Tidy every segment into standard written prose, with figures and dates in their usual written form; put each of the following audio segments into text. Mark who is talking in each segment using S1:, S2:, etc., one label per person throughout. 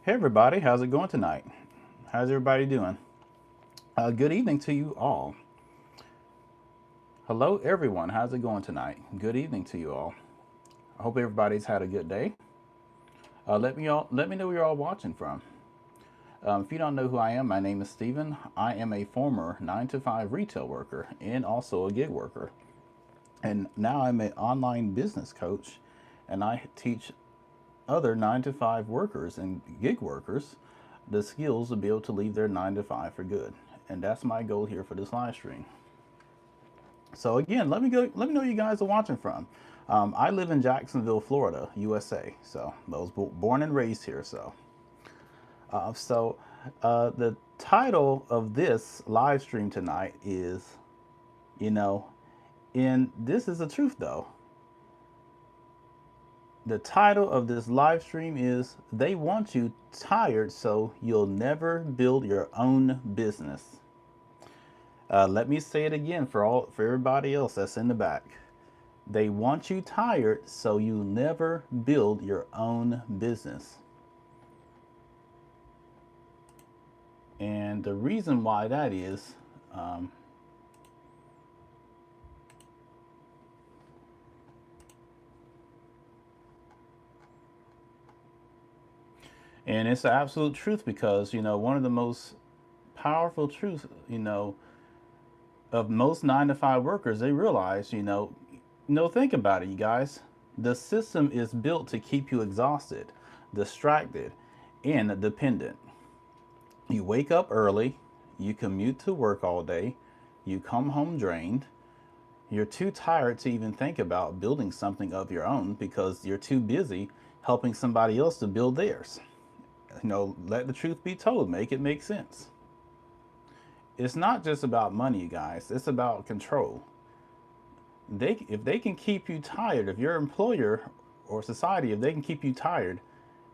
S1: Hey everybody, how's it going tonight? How's everybody doing? Good evening to you all. Hello everyone, how's it going tonight? Good evening to you all. I hope everybody's had a good day. Let me know where you're all watching from. If you don't know who I am, my name is Steven. I am a former 9 to 5 retail worker and also a gig worker. And now I'm an online business coach and I teach other 9 to 5 workers and gig workers the skills to be able to leave their 9 to 5 for good. And that's my goal here for this live stream. So again, let me know where you guys are watching from. I live in Jacksonville, Florida, USA. So I was born and raised here. The title of this live stream tonight is, you know, and this is the truth though. The title of this live stream is They Want You Tired So You'll Never Build Your Own Business. Let me say it again for everybody else that's in the back. They want you tired so you never build your own business. And the reason why that is, and it's the absolute truth because, one of the most powerful truths, of most 9 to 5 workers, they realize, think about it, you guys. The system is built to keep you exhausted, distracted, and dependent. You wake up early, you commute to work all day, you come home drained, you're too tired to even think about building something of your own because you're too busy helping somebody else to build theirs. Let the truth be told, make it make sense. It's not just about money, you guys, it's about control. If they can keep you tired, if your employer or society, if they can keep you tired,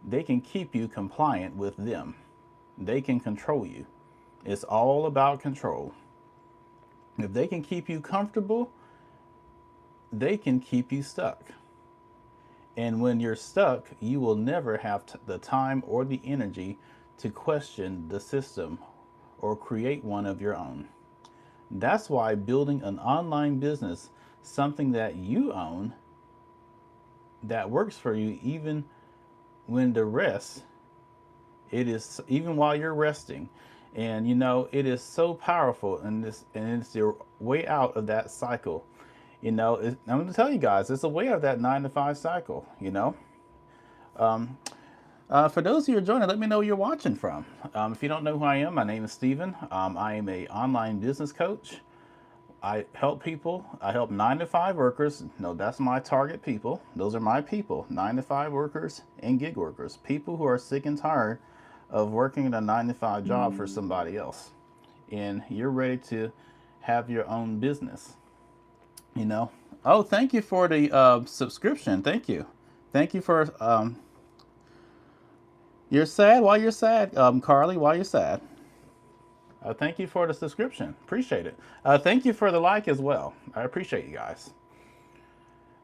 S1: they can keep you compliant with them. They can control you. It's all about control. If they can keep you comfortable, they can keep you stuck. And when you're stuck, you will never have the time or the energy to question the system or create one of your own. That's why building an online business, something that you own, that works for you even when the rest, it is even while you're resting. And it is so powerful and it's your way out of that cycle. I'm going to tell you guys, it's a way out of that 9 to 5 cycle, For those of you who are joining, let me know where you're watching from. If you don't know who I am, my name is Steven. I am a online business coach. I help people. I help 9 to 5 workers. No, that's my target people. Those are my people, 9 to 5 workers and gig workers. People who are sick and tired of working in a 9 to 5 job for somebody else. And you're ready to have your own business. Oh, thank you for the subscription. Thank you. Thank you for you're sad. Why you're sad, Carly? Why you're sad? Thank you for the subscription. Appreciate it. Thank you for the like as well. I appreciate you guys.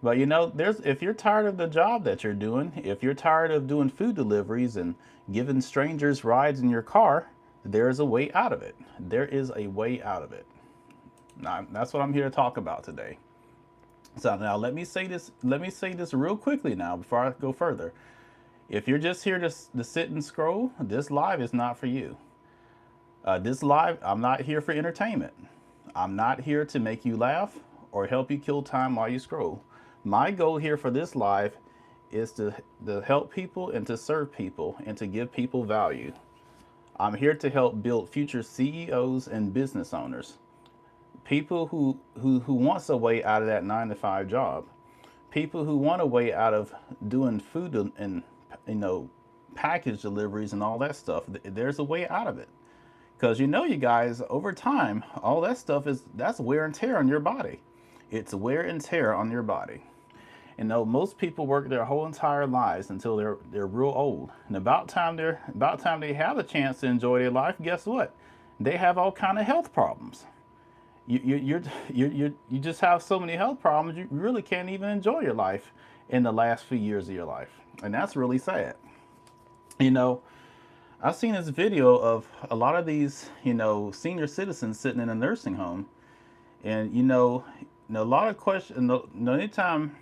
S1: But if you're tired of the job that you're doing, if you're tired of doing food deliveries and giving strangers rides in your car, there's a way out of it. There is a way out of it. Now, that's what I'm here to talk about today. So now let me say this. Let me say this real quickly now before I go further. If you're just here to sit and scroll, this live is not for you. This live, I'm not here for entertainment. I'm not here to make you laugh or help you kill time while you scroll. My goal here for this live is to help people and to serve people and to give people value. I'm here to help build future CEOs and business owners. People who wants a way out of that 9 to 5 job. People who want a way out of doing food and package deliveries and all that stuff. There's a way out of it. Because you guys, over time, all that stuff that's wear and tear on your body. It's wear and tear on your body. Most people work their whole entire lives until they're real old. And about time they have a chance to enjoy their life, guess what? They have all kind of health problems. You just have so many health problems, you really can't even enjoy your life in the last few years of your life. And that's really sad. I've seen this video of a lot of these, senior citizens sitting in a nursing home, and a lot of questions. Anytime,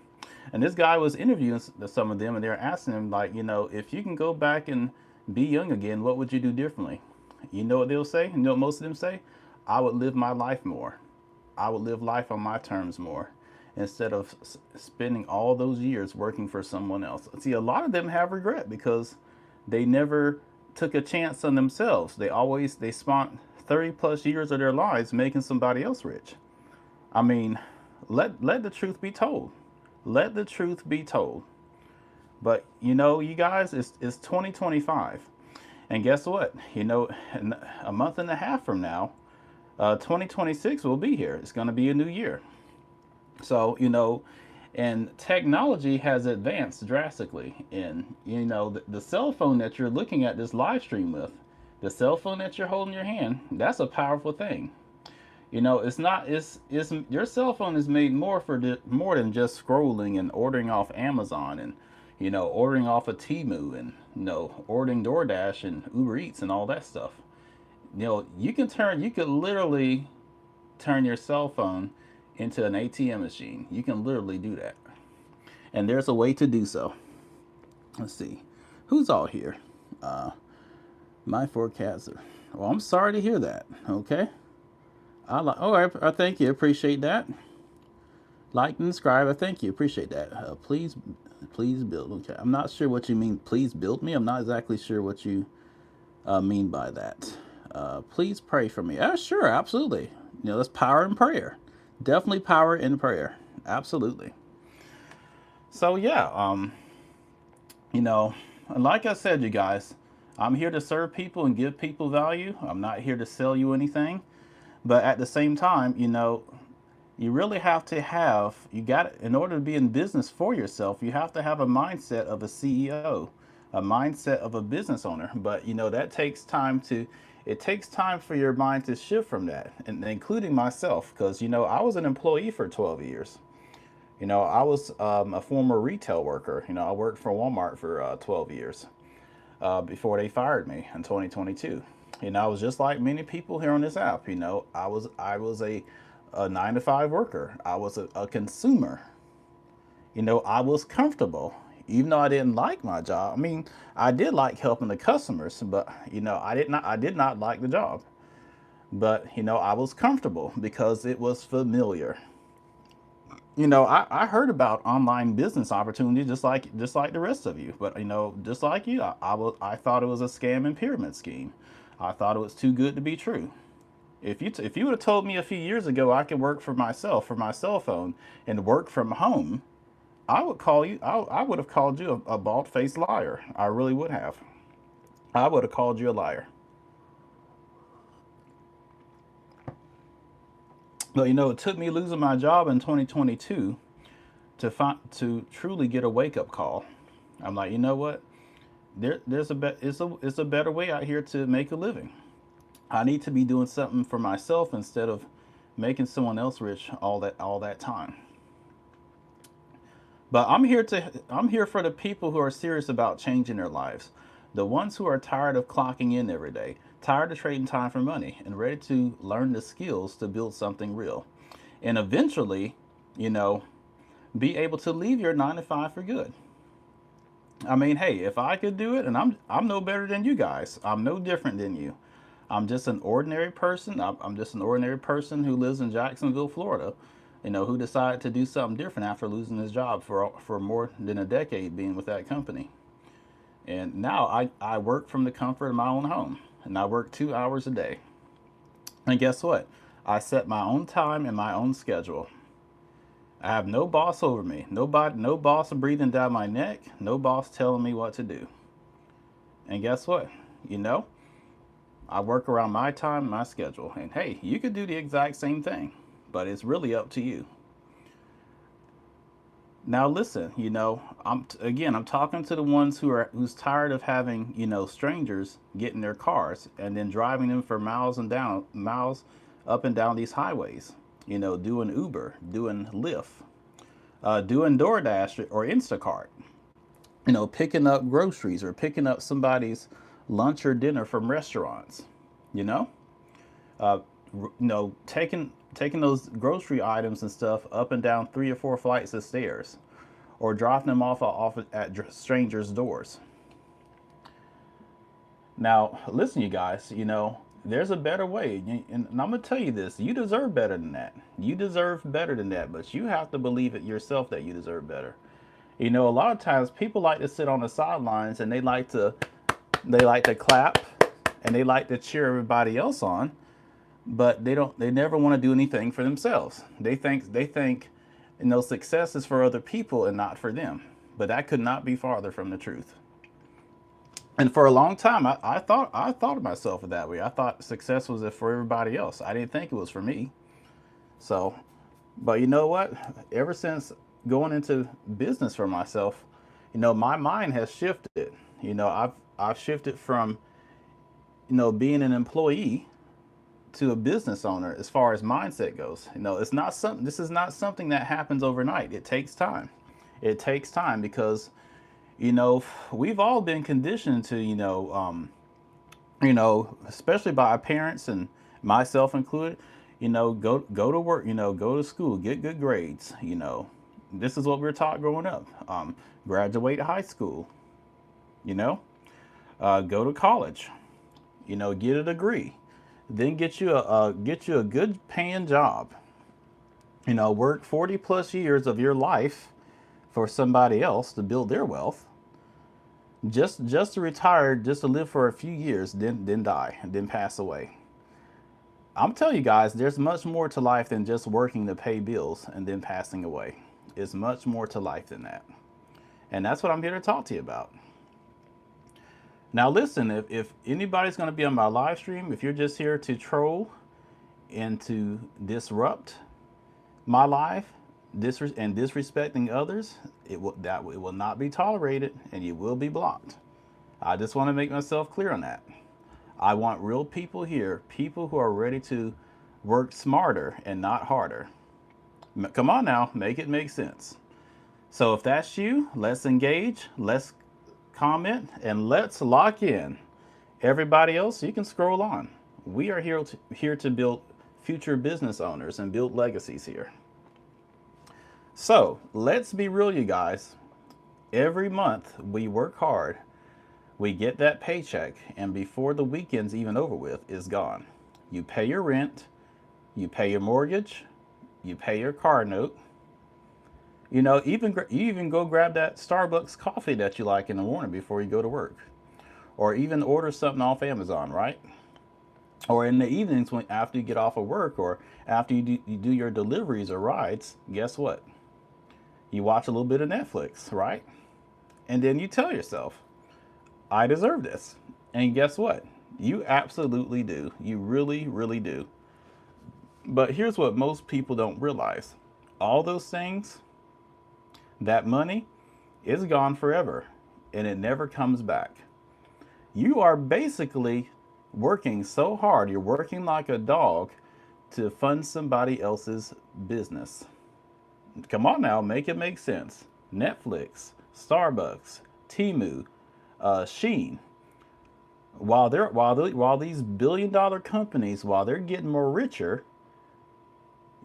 S1: and this guy was interviewing some of them, and they're asking him like, if you can go back and be young again, what would you do differently? You know what they'll say? You know what most of them say? I would live my life more. I would live life on my terms more instead of spending all those years working for someone else. See, a lot of them have regret because they never took a chance on themselves. They spent 30 plus years of their lives making somebody else rich. I mean, let the truth be told. Let the truth be told. But you guys, it's 2025. And guess what? In a month and a half from now, 2026 will be here. It's going to be a new year. So, and technology has advanced drastically. And, the cell phone that you're looking at this live stream with, the cell phone that you're holding in your hand, that's a powerful thing. It's not, it's your cell phone is made more more than just scrolling and ordering off Amazon and, ordering off of Temu and, ordering DoorDash and Uber Eats and all that stuff. You could literally turn your cell phone into an ATM machine. You can literally do that. And there's a way to do so. Let's see. Who's all here? Uh, my forecaster. Well, I'm sorry to hear that. Okay. I thank you. Appreciate that. Like and subscribe. I thank you. Appreciate that. Please build. Okay. I'm not sure what you mean. Please build me. I'm not exactly sure what you mean by that. Please pray for me. Sure, absolutely. That's power in prayer. Definitely power in prayer. Absolutely. So yeah, you know, and like I said, you guys, I'm here to serve people and give people value. I'm not here to sell you anything. But at the same time, you really have to have, in order to be in business for yourself, you have to have a mindset of a CEO, a mindset of a business owner. But, that takes time it takes time for your mind to shift from that, and including myself, because, I was an employee for 12 years. I was a former retail worker. I worked for Walmart for 12 years before they fired me in 2022. I was just like many people here on this app. I was a 9 to 5 worker. I was a consumer. I was comfortable, even though I didn't like my job. I mean, I did like helping the customers, but I did not like the job. But I was comfortable because it was familiar. I heard about online business opportunities just like the rest of you. But just like you, I thought it was a scam and pyramid scheme. I thought it was too good to be true. If you would have told me a few years ago I could work for myself for my cell phone and work from home, I would have called you a bald faced liar. I really would have. I would have called you a liar. But it took me losing my job in 2022 to truly get a wake up call. I'm like, you know what? It's a better way out here to make a living. I need to be doing something for myself instead of making someone else rich all that time. But I'm here for the people who are serious about changing their lives. The ones who are tired of clocking in every day, tired of trading time for money, and ready to learn the skills to build something real. And eventually, you know, be able to leave your 9 to 5 for good. I mean, hey, if I could do it, and I'm no better than you guys. I'm no different than you. I'm just an ordinary person. I'm just an ordinary person who lives in Jacksonville, Florida. Who decided to do something different after losing his job for more than a decade being with that company. And now I work from the comfort of my own home, and I work 2 hours a day. And guess what? I set my own time and my own schedule. I have no boss over me. Nobody, no boss breathing down my neck. No boss telling me what to do. And guess what? You know, I work around my time and my schedule. And hey, you could do the exact same thing, but it's really up to you. Now listen, I'm talking to the ones who's tired of having, strangers get in their cars and then driving them for miles up and down these highways. Doing Uber, doing Lyft, doing DoorDash or Instacart. Picking up groceries or picking up somebody's lunch or dinner from restaurants. You know, uh, taking those grocery items and stuff up and down 3 or 4 flights of stairs, or dropping them off at strangers' doors. Now, listen, you guys, there's a better way. And I'm going to tell you this: you deserve better than that. You deserve better than that, but you have to believe it yourself that you deserve better. A lot of times people like to sit on the sidelines and they like to clap and they like to cheer everybody else on, but they never want to do anything for themselves. They think success is for other people and not for them. But that could not be farther from the truth. And for a long time, I thought of myself that way. I thought success was for everybody else. I didn't think it was for me. So, but you know what? Ever since going into business for myself, my mind has shifted. I've shifted from being an employee to a business owner as far as mindset goes. It's not something. This is not something that happens overnight. It takes time. It takes time because you know we've all been conditioned to especially by our parents and myself included. Go to work. Go to school, get good grades. This is what we were taught growing up. Graduate high school. You know, go to college. Get a degree, then get you a good paying job. Work 40 plus years of your life for somebody else to build their wealth, just to retire, just to live for a few years, then die, and then pass away. I'm telling you guys, there's much more to life than just working to pay bills and then passing away. It's much more to life than that. And that's what I'm here to talk to you about. Now, listen, if anybody's going to be on my live stream, if you're just here to troll and to disrupt my life and disrespecting others, it will not be tolerated and you will be blocked. I just want to make myself clear on that. I want real people here, people who are ready to work smarter and not harder. Come on now, make it make sense. So if that's you, let's engage, let's comment, and let's lock in. Everybody else, you can scroll on. We are here to build future business owners and build legacies here. So let's be real, you guys. Every month we work hard, we get that paycheck, and before the weekend's even over with, it's gone. You pay your rent, you pay your mortgage, you pay your car note. You even go grab that Starbucks coffee that you like in the morning before you go to work, or even order something off Amazon, right? Or in the evenings after you get off of work, or after you do your deliveries or rides. Guess what? You watch a little bit of Netflix, right? And then you tell yourself, I deserve this. And guess what? You absolutely do. You really, really do. But here's what most people don't realize: all those things, that money, is gone forever and it never comes back. You are basically working so hard, you're working like a dog to fund somebody else's business. Come on now, make it make sense. Netflix, Starbucks, Timu, Sheen. While these billion-dollar companies, while they're getting more richer,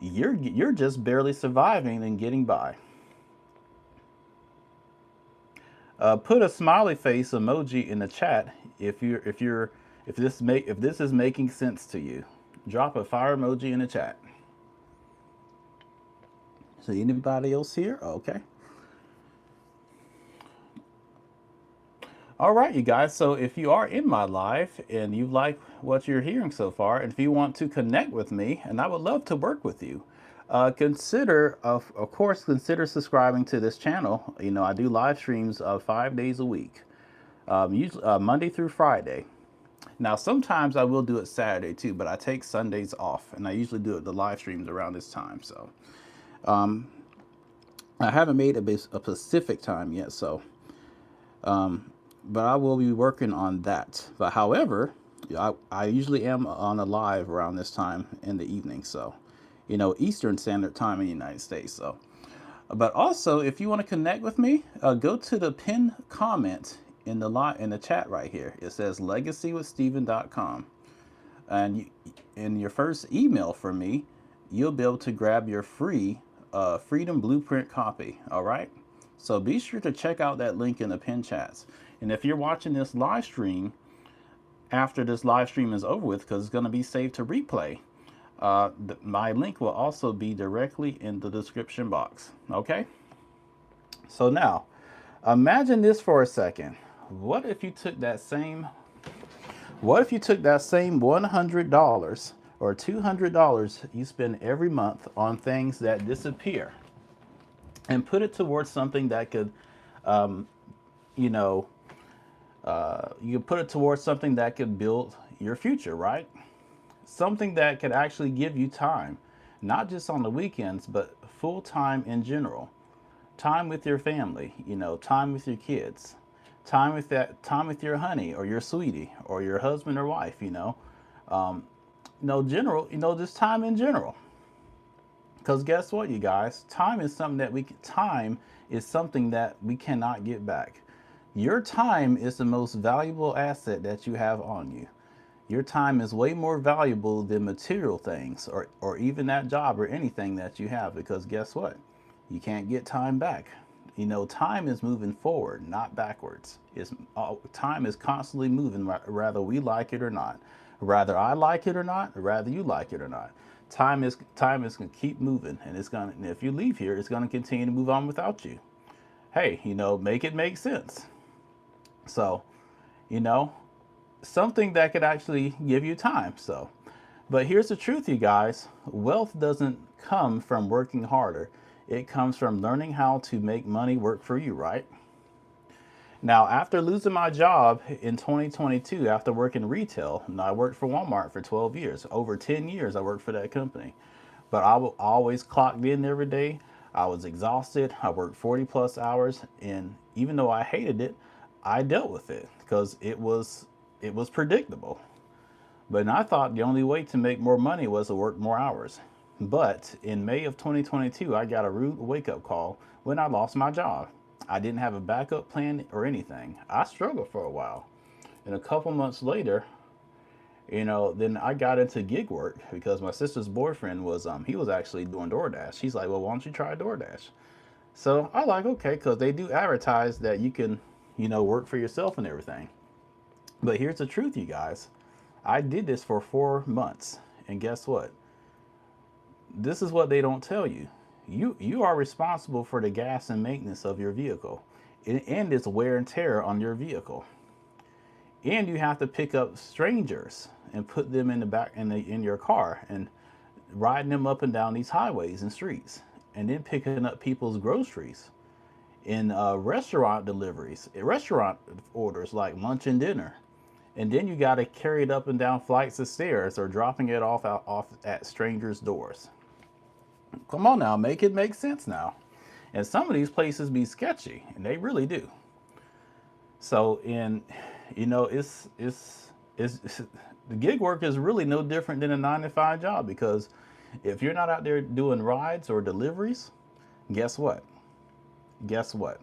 S1: you're just barely surviving and getting by. Put a smiley face emoji in the chat if this is making sense to you. Drop a fire emoji in the chat. So anybody else here? Okay. All right, you guys. So if you are in my live and you like what you're hearing so far, and if you want to connect with me, and I would love to work with you, of course, consider subscribing to this channel. I do live streams 5 days a week, usually Monday through Friday. Now, sometimes I will do it Saturday too, but I take Sundays off, and I usually do the live streams around this time. So I haven't made a Pacific time yet, so but I will be working on that. But however, I usually am on a live around this time in the evening, so Eastern Standard Time in the United States. So, but also, if you want to connect with me, go to the pinned comment in the chat right here. It says legacywithsteven.com. And in your first email from me, you'll be able to grab your free Freedom Blueprint copy. All right. So be sure to check out that link in the pin chats. And if you're watching this live stream after this live stream is over with, because it's going to be saved to replay, my link will also be directly in the description box. Okay. So now, imagine this for a second. What if you took that same $100 or $200 you spend every month on things that disappear and put it towards something that could, you know, you put it towards something that could build your future, right? Something that could actually give you time, not just on the weekends, but full time in general. Time with your family, time with your kids, time with your honey or your sweetie or your husband or wife, just time in general. Because guess what, you guys? Time is something that we cannot get back. Your time is the most valuable asset that you have on you. Your time is way more valuable than material things or even that job or anything that you have, because guess what? You can't get time back. Time is moving forward, not backwards. Time is constantly moving, whether we like it or not. Rather I like it or not, or rather you like it or not. Time is going to keep moving, and if you leave here, it's going to continue to move on without you. Hey, make it make sense. So, you know, something that could actually give you time. So, but here's the truth, you guys. Wealth doesn't come from working harder. It comes from learning how to make money work for you, right? Now, after losing my job in 2022, after working retail, and I worked for Walmart for 12 years, over 10 years I worked for that company. But I always clocked in every day. I was exhausted. I worked 40 plus hours. And even though I hated it, I dealt with it because it was predictable. But I thought the only way to make more money was to work more hours. But in May of 2022, I got a rude wake up call when I lost my job. I didn't have a backup plan or anything. I struggled for a while. And a couple months later, then I got into gig work because my sister's boyfriend he was actually doing DoorDash. He's like, well, why don't you try DoorDash? So I like, okay, because they do advertise that you can, work for yourself and everything. But here's the truth, you guys. I did this for 4 months. And guess what? This is what they don't tell you. You are responsible for the gas and maintenance of your vehicle, and its wear and tear on your vehicle. And you have to pick up strangers and put them in the back in your car and riding them up and down these highways and streets, and then picking up people's groceries in restaurant deliveries, restaurant orders like lunch and dinner. And then you got to carry it up and down flights of stairs or dropping it off at strangers' doors. Come on now, make it make sense now. And some of these places be sketchy, and they really do. So, it's the gig work is really no different than a 9 to 5 job, because if you're not out there doing rides or deliveries, guess what? Guess what?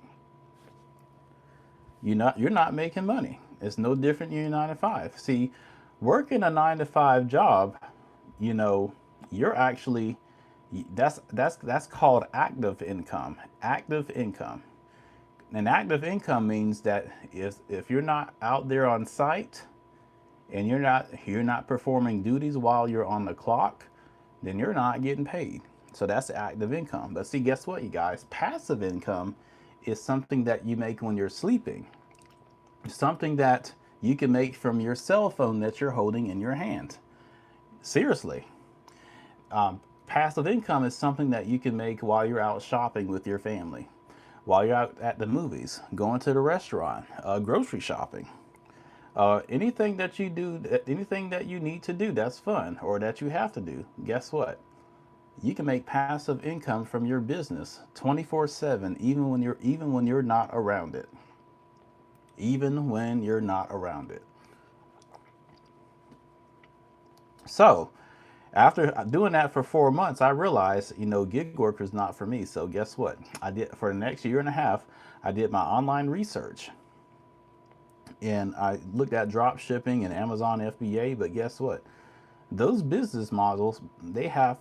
S1: You're not making money. It's no different than your 9 to 5. See, working a 9 to 5 job, you're actually that's called active income. Active income. And active income means that if you're not out there on site and you're not performing duties while you're on the clock, then you're not getting paid. So that's active income. But see, guess what, you guys? Passive income is something that you make when you're sleeping. Something that you can make from your cell phone that you're holding in your hand. Seriously. Passive income is something that you can make while you're out shopping with your family, while you're out at the movies, going to the restaurant, grocery shopping. Anything that you do, anything that you need to do that's fun or that you have to do, guess what? You can make passive income from your business 24/7, even when you're not around it. Even when you're not around it. So, after doing that for 4 months, I realized, gig work is not for me. So guess what? I did for the next year and a half. I did my online research. and I looked at drop shipping and Amazon FBA. But guess what? Those business models, they have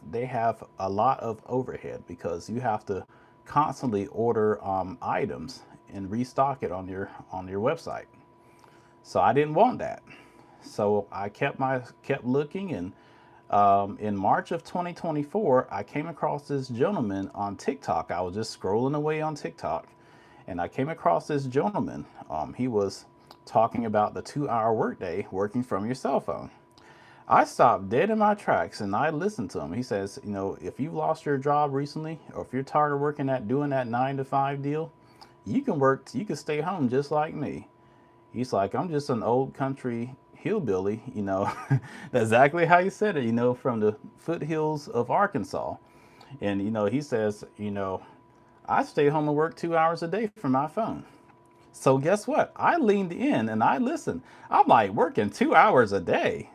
S1: a lot of overhead because you have to constantly order items and restock it on your website. So I didn't want that. So I kept looking, and in March of 2024, I came across this gentleman on TikTok. I was just scrolling away on TikTok, and I came across this gentleman. He was talking about the 2-hour workday working from your cell phone. I stopped dead in my tracks and I listened to him. He says, if you've lost your job recently, or if you're tired of working at doing that 9 to 5 deal, you can stay home just like me. He's like, I'm just an old country hillbilly, That's exactly how he said it, from the foothills of Arkansas. And, he says, I stay home and work 2 hours a day from my phone. So guess what? I leaned in and I listened. I'm like, working 2 hours a day.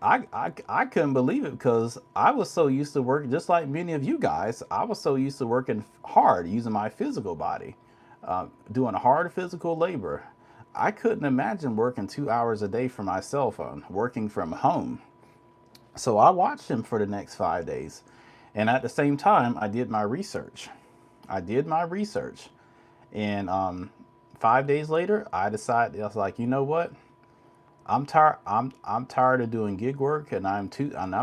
S1: I couldn't believe it because I was so used to working, just like many of you guys, I was so used to working hard, using my physical body, doing hard physical labor. I couldn't imagine working 2 hours a day for my cell phone, working from home. So I watched him for the next 5 days. And at the same time, I did my research. I did my research. And 5 days later, I decided, I was like, you know what? I'm tired. I'm tired of doing gig work, and I'm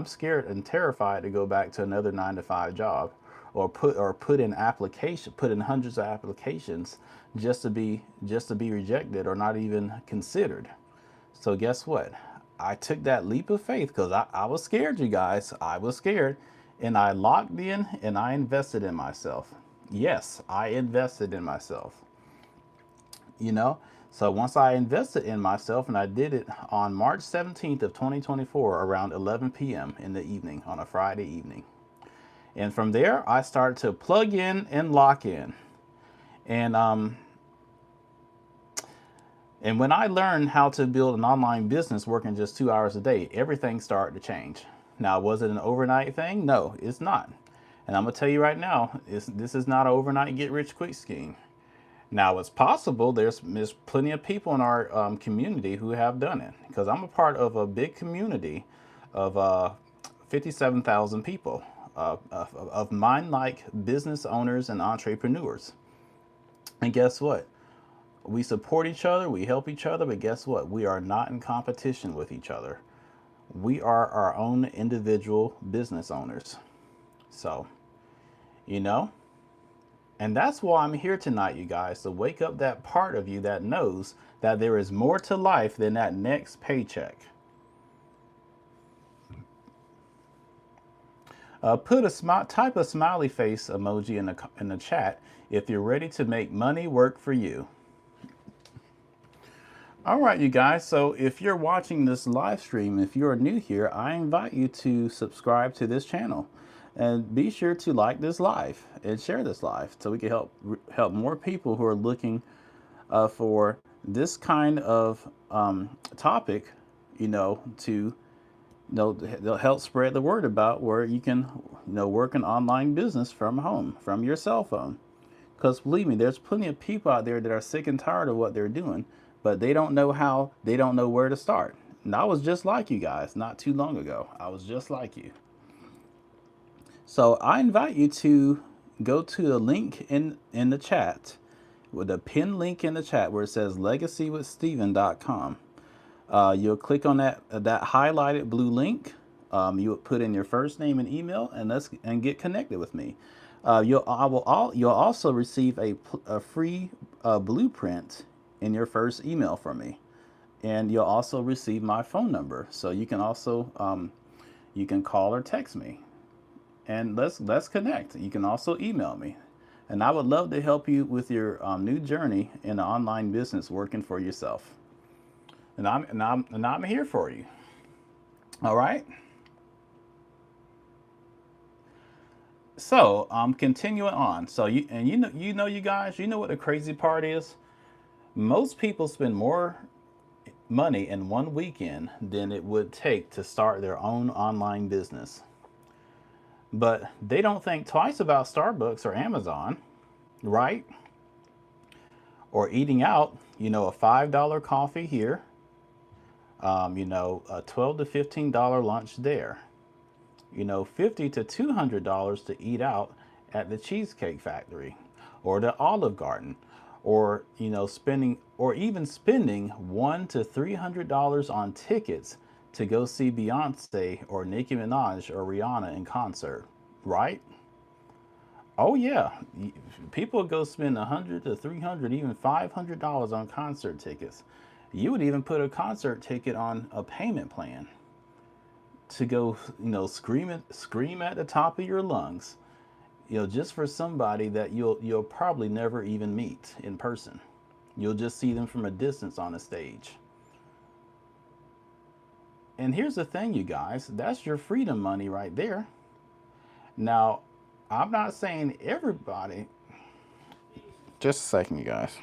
S1: scared and terrified to go back to another 9 to 5 job, put in hundreds of applications just to be rejected or not even considered. So guess what? I took that leap of faith because I was scared, you guys. I was scared, and I locked in and I invested in myself. Yes, I invested in myself you know so once I invested in myself, and I did it on March 17th of 2024 around 11 p.m. in the evening on a Friday evening. And from there I started to plug in and lock in. And um and when I learned how to build an online business working just 2 hours a day, everything started to change. Now, was it an overnight thing? No, it's not. And I'm gonna tell you right now, this is not an overnight get rich quick scheme. Now, it's possible there's plenty of people in our community who have done it, because I'm a part of a big community of 57,000 people, of mind-like business owners and entrepreneurs. And guess what? We support each other, we help each other, but guess what? We are not in competition with each other. We are our own individual business owners. So, you know, and that's why I'm here tonight, you guys, to wake up that part of you that knows that there is more to life than that next paycheck. Type a smiley face emoji in the chat if you're ready to make money work for you. All right, you guys. So if you're watching this live stream, if you're new here, I invite you to subscribe to this channel, and be sure to like this live and share this live so we can help more people who are looking for this kind of topic, to they'll help spread the word about where you can work an online business from home, from your cell phone. Because believe me, there's plenty of people out there that are sick and tired of what they're doing, but they don't know where to start. And I was just like you guys not too long ago. I was just like you. So I invite you to go to the link in the chat, with the pinned link in the chat where it says legacywithsteven.com. You'll click on that highlighted blue link. You would put in your first name and email, and get connected with me. You'll also receive a free blueprint in your first email from me, and you'll also receive my phone number, so you can also you can call or text me, and let's connect. You can also email me, and I would love to help you with your new journey in the online business working for yourself. And I'm here for you. All right. So I'm continuing on. So you guys, you know what the crazy part is? Most people spend more money in one weekend than it would take to start their own online business. But they don't think twice about Starbucks or Amazon, right? Or eating out, a $5 coffee here, a $12 to $15 lunch there, 50 to $200 to eat out at the Cheesecake Factory or the Olive Garden, or spending $100 to $300 on tickets to go see Beyonce or Nicki Minaj or Rihanna in concert, right? Oh yeah, people go spend 100 to 300, even $500 on concert tickets. You would even put a concert ticket on a payment plan to go, scream at the top of your lungs, just for somebody that you'll probably never even meet in person. You'll just see them from a distance on a stage. And here's the thing, you guys, that's your freedom money right there. Now, I'm not saying everybody. Just a second, you guys.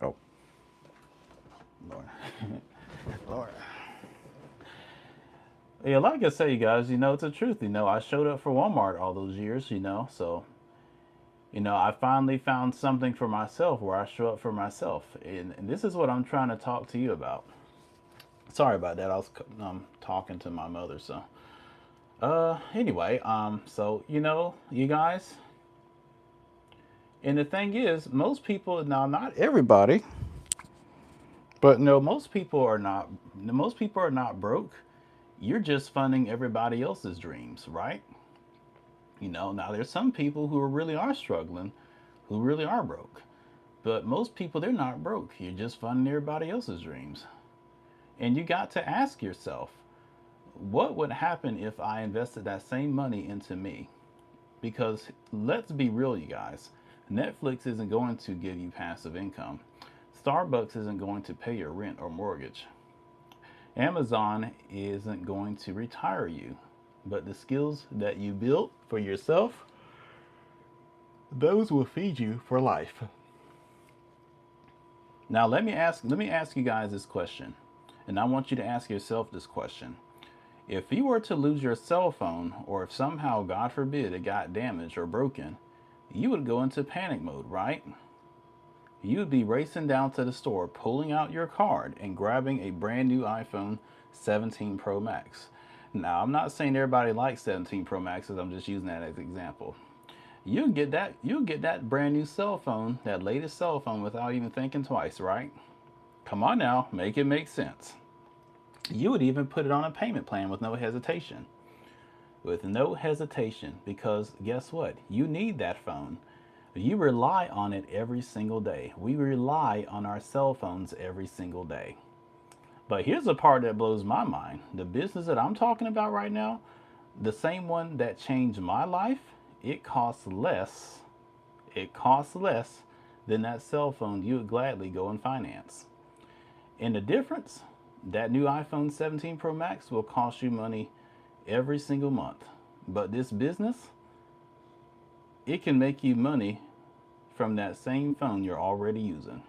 S1: Oh, Lord. Lord. Yeah, like I say, you guys, it's the truth. I showed up for Walmart all those years, so, I finally found something for myself where I show up for myself. And this is what I'm trying to talk to you about. Sorry about that. I was talking to my mother, so. Anyway, so, you guys, and the thing is, most people, now, not everybody, but no, most people are not broke. You're just funding everybody else's dreams, right? Now there's some people who really are struggling, who really are broke. But most people, they're not broke. You're just funding everybody else's dreams. And you got to ask yourself, what would happen if I invested that same money into me? Because let's be real, you guys. Netflix isn't going to give you passive income. Starbucks isn't going to pay your rent or mortgage. Amazon isn't going to retire you. But the skills that you built for yourself, those will feed you for life. Now let me ask you guys this question. And I want you to ask yourself this question. If you were to lose your cell phone, or if somehow, God forbid, it got damaged or broken, you would go into panic mode, right? You would be racing down to the store, pulling out your card, and grabbing a brand new iPhone 17 Pro Max. Now, I'm not saying everybody likes 17 Pro Maxes, I'm just using that as an example. You get that brand new cell phone, that latest cell phone, without even thinking twice, right? Come on now, make it make sense. You would even put it on a payment plan with no hesitation. With no hesitation, because guess what? You need that phone. You rely on it every single day. We rely on our cell phones every single day. But here's the part that blows my mind. The business that I'm talking about right now, the same one that changed my life, it costs less. It costs less than that cell phone you would gladly go and finance. And the difference, that new iPhone 17 Pro Max will cost you money every single month. But this business, it can make you money from that same phone you're already using.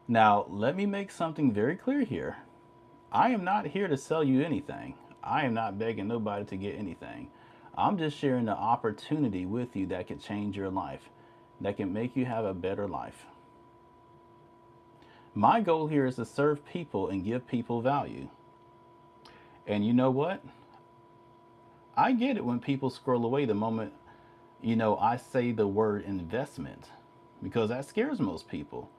S1: Now, let me make something very clear here. I am not here to sell you anything. I am not begging nobody to get anything. I'm just sharing the opportunity with you that can change your life, that can make you have a better life. My goal here is to serve people and give people value. And you know what? I get it when people scroll away the moment, I say the word investment, because that scares most people.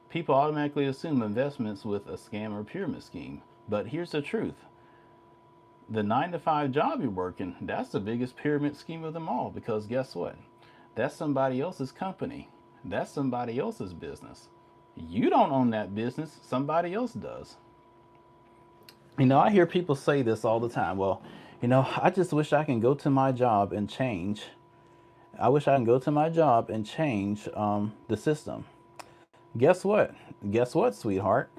S1: People automatically assume investments with a scam or pyramid scheme. But here's the truth. The 9 to 5 job you're working, that's the biggest pyramid scheme of them all, because guess what? That's somebody else's company. That's somebody else's business. You don't own that business, somebody else does. I hear people say this all the time. Well, I just wish I can go to my job and change. I wish I can go to my job and change the system. Guess what? Guess what, sweetheart?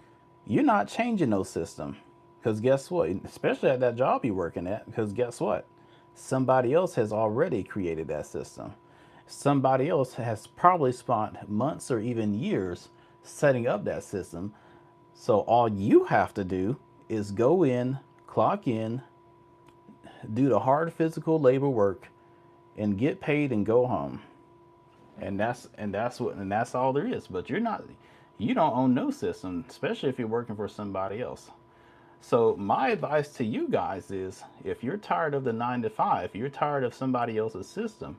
S1: You're not changing no system. Because guess what? Especially at that job you're working at, because guess what? Somebody else has already created that system. Somebody else has probably spent months or even years setting up that system. So all you have to do is go in, clock in, do the hard physical labor work, and get paid and go home. And that's all there is. But you don't own no system, especially if you're working for somebody else. So my advice to you guys is, if you're tired of the 9 to 5, if you're tired of somebody else's system,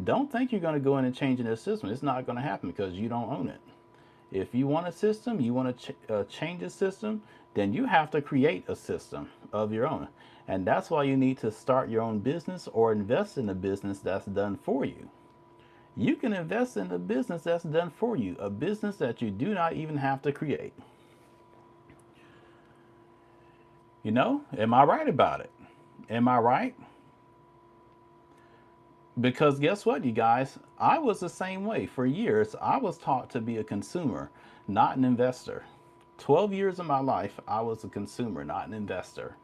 S1: don't think you're going to go in and change their system. It's not going to happen because you don't own it. If you want a system, you want to change a system, then you have to create a system of your own. And that's why you need to start your own business or invest in a business that's done for you. You can invest in a business that's done for you, a business that you do not even have to create. Am I right about it? Am I right? Because guess what, you guys? I was the same way. For years, I was taught to be a consumer, not an investor. 12 years of my life, I was a consumer, not an investor.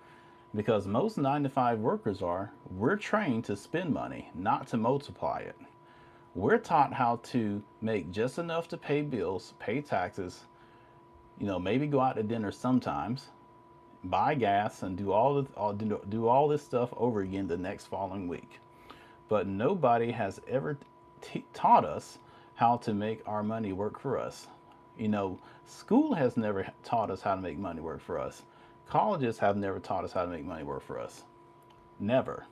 S1: Because most 9 to 5 workers we're trained to spend money, not to multiply it. We're taught how to make just enough to pay bills, pay taxes, maybe go out to dinner sometimes, buy gas, and do all this stuff over again the next following week. But nobody has ever taught us how to make our money work for us. School has never taught us how to make money work for us. Colleges have never taught us how to make money work for us. Never.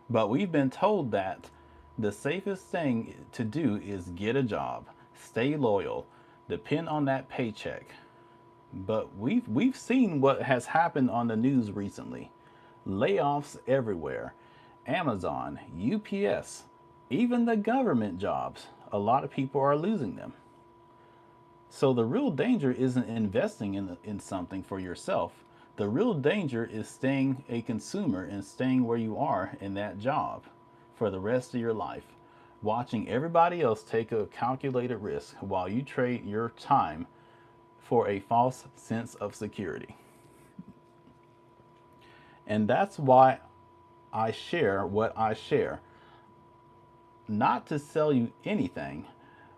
S1: But we've been told that the safest thing to do is get a job, stay loyal, depend on that paycheck. But we've seen what has happened on the news recently. Layoffs everywhere. Amazon, UPS, even the government jobs. A lot of people are losing them. So the real danger isn't investing in something for yourself. The real danger is staying a consumer and staying where you are in that job for the rest of your life, watching everybody else take a calculated risk while you trade your time for a false sense of security. And that's why I share what I share. Not to sell you anything,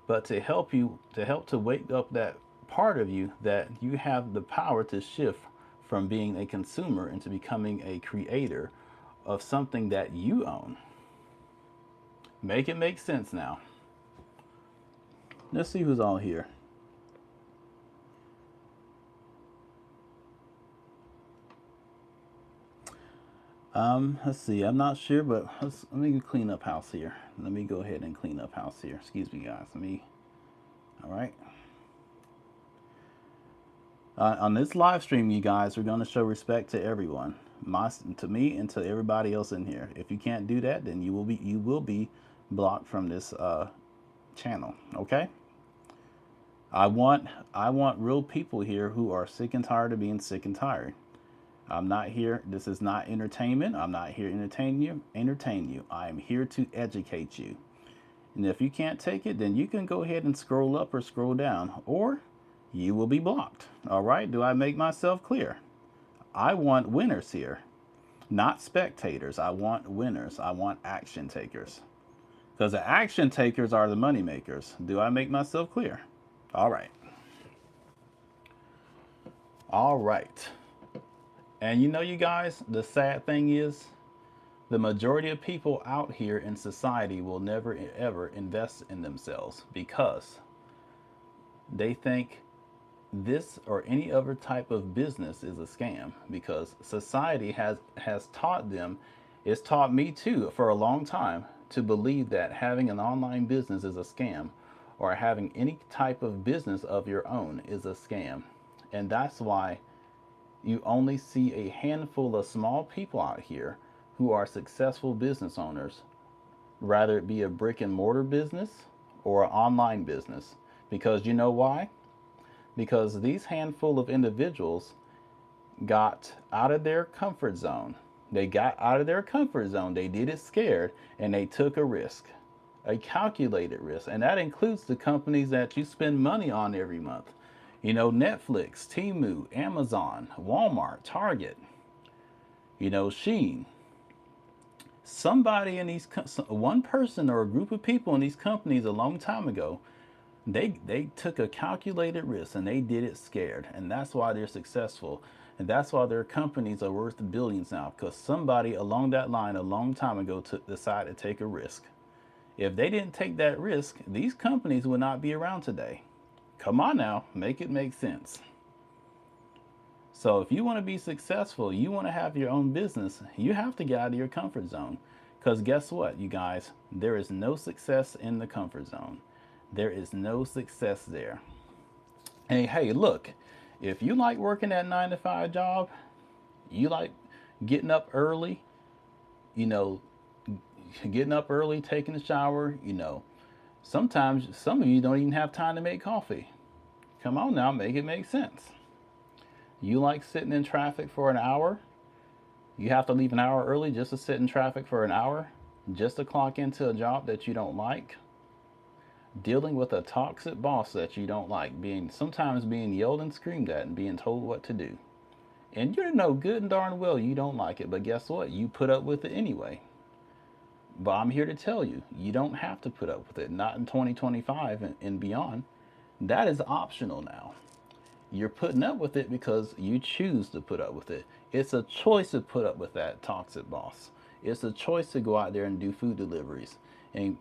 S1: but to wake up that part of you that you have the power to shift from being a consumer into becoming a creator of something that you own. Make it make sense now. Let's see who's all here. Let's see. I'm not sure, but let me clean up house here. Let me go ahead and clean up house here. Excuse me, guys. All right. On this live stream, you guys, we're going to show respect to everyone, to me, and to everybody else in here. If you can't do that, then you will be blocked from this channel. Okay. I want real people here who are sick and tired of being sick and tired. I'm not here. This is not entertainment. I'm not here to entertain you. I am here to educate you. And if you can't take it, then you can go ahead and scroll up or scroll down, or you will be blocked. All right? Do I make myself clear? I want winners here, not spectators. I want winners. I want action takers. Because the action takers are the money makers. Do I make myself clear? All right. All right. And you guys, the sad thing is, the majority of people out here in society will never ever invest in themselves because they think this or any other type of business is a scam, because society has taught them, it's taught me too for a long time, to believe that having an online business is a scam, or having any type of business of your own is a scam. And that's why You only see a handful of small people out here who are successful business owners, rather it be a brick and mortar business or an online business. Because you know why? Because these handful of individuals got out of their comfort zone. They got out of their comfort zone. They did it scared and they took a risk, a calculated risk. And that includes the companies that you spend money on every month. You know, Netflix, Temu, Amazon, Walmart, Target, you know, Sheen. Somebody in these, one person or a group of people in these companies a long time ago, they took a calculated risk and they did it scared, and that's why they're successful, and that's why their companies are worth billions now, because somebody along that line a long time ago took decided to take a risk. If they didn't take that risk, these companies would not be around today. Come on now, make it make sense. So if you want to be successful, you want to have your own business, you have to get out of your comfort zone. Because guess what, you guys? There is no success in the comfort zone. There is no success there. And hey, look, if you like working that 9 to 5 job, you like getting up early, you know, getting up early, taking a shower, sometimes some of you don't even have time to make coffee. Come on now, make it make sense. You like sitting in traffic for an hour? You have to leave an hour early just to sit in traffic for an hour, just to clock into a job that you don't like, dealing with a toxic boss that you don't like, being sometimes being yelled and screamed at and being told what to do. And you know good and darn well you don't like it, but guess what? You put up with it anyway. But I'm here to tell you, you don't have to put up with it, not in 2025 and beyond. That is optional now. You're putting up with it because you choose to put up with it. It's a choice to put up with that toxic boss. It's a choice to go out there and do food deliveries and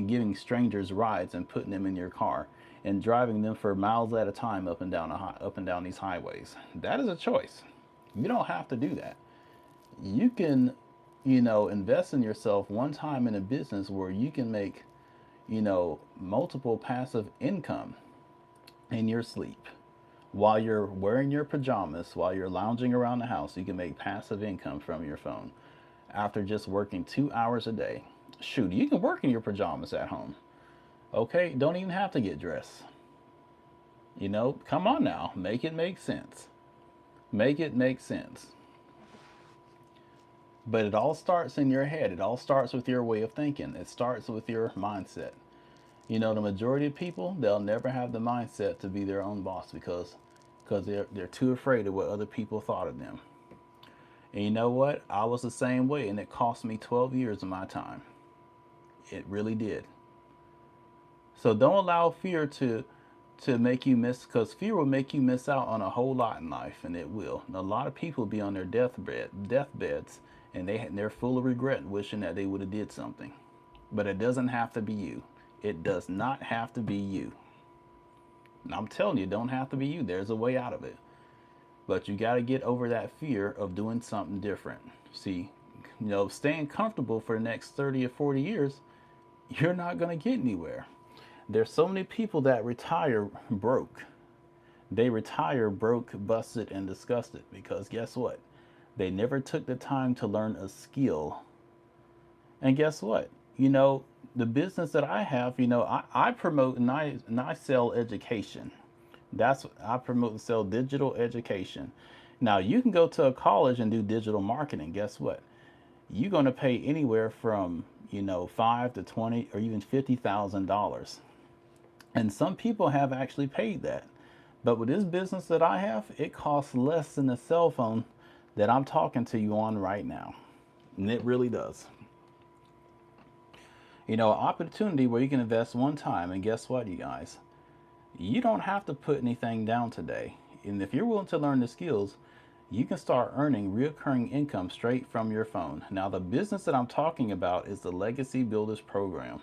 S1: giving strangers rides and putting them in your car and driving them for miles at a time up and down these highways. That is a choice. You don't have to do that. You can, invest in yourself one time in a business where you can make, multiple passive income in your sleep. While you're wearing your pajamas, while you're lounging around the house, you can make passive income from your phone after just working 2 hours a day. Shoot, you can work in your pajamas at home. Okay, don't even have to get dressed. Come on now, make it make sense. Make it make sense. But it all starts in your head. It all starts with your way of thinking. It starts with your mindset. The majority of people, they'll never have the mindset to be their own boss because they're too afraid of what other people thought of them. And you know what? I was the same way, and it cost me 12 years of my time. It really did. So don't allow fear to make you miss, because fear will make you miss out on a whole lot in life, and it will. And a lot of people be on their deathbeds, and they're full of regret, wishing that they would have did something. But it doesn't have to be you. It does not have to be you. And I'm telling you, it don't have to be you. There's a way out of it. But you got to get over that fear of doing something different. See, staying comfortable for the next 30 or 40 years, you're not going to get anywhere. There's so many people that retire broke. They retire broke, busted, and disgusted because guess what? They never took the time to learn a skill. And guess what? The business that I have, I promote and I sell education. That's what I promote and sell digital education. Now, you can go to a college and do digital marketing. Guess what? You're going to pay anywhere from, 5 to 20 or even $50,000. And some people have actually paid that. But with this business that I have, it costs less than the cell phone that I'm talking to you on right now. And it really does. An opportunity where you can invest one time. And guess what, you guys? You don't have to put anything down today. And if you're willing to learn the skills, you can start earning recurring income straight from your phone. Now, the business that I'm talking about is the Legacy Builders Program.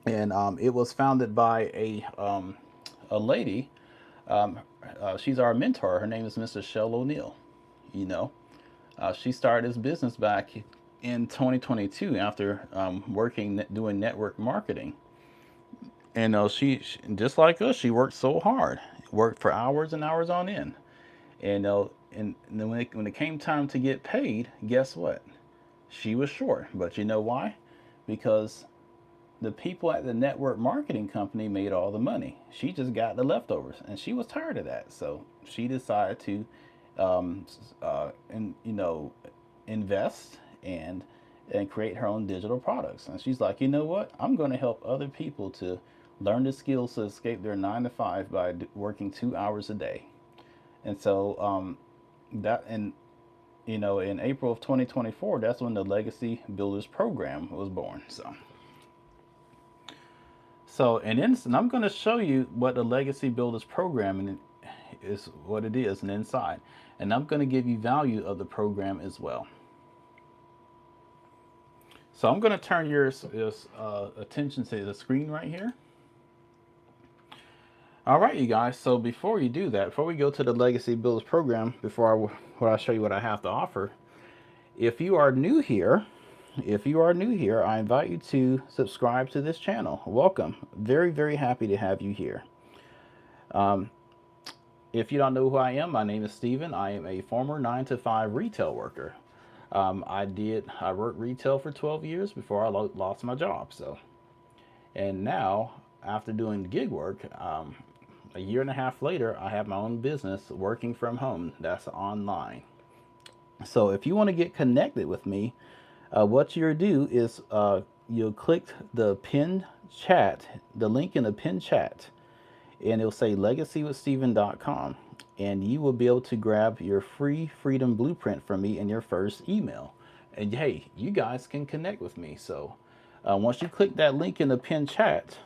S1: And it was founded by a lady. She's our mentor. Her name is Mrs. Shell O'Neill. You know, she started this business back in 2022 after doing network marketing. And she just like us, she worked so hard, worked for hours and hours on end. And and then when it came time to get paid, guess what? She was short. But you know why? Because the people at the network marketing company made all the money. She just got the leftovers, and she was tired of that. So she decided to, and invest and create her own digital products. And she's like, you know what? I'm going to help other people to learn the skills to escape their 9 to 5 by working 2 hours a day. And so that and in April of 2024, that's when the Legacy Builders Program was born. And I'm going to show you what the Legacy Builders Program is, what it is, and inside. And I'm going to give you value of the program as well. So I'm going to turn your attention to the screen right here. All right, you guys. So before you do that, before we go to the Legacy Builders Program, before I show you what I have to offer, if you are new here, I invite you to subscribe to this channel. Welcome. Very, very happy to have you here. If you don't know who I am, my name is Steven. I am a former 9 to 5 retail worker. I worked retail for 12 years before I lost my job. And now, after doing gig work, a year and a half later, I have my own business working from home. That's online. So if you want to get connected with me, what you'll do is you'll click the pinned chat, the link in the pinned chat, and it'll say legacywithsteven.com, and you will be able to grab your free freedom blueprint from me in your first email. And hey, you guys can connect with me. So once you click that link in the pinned chat,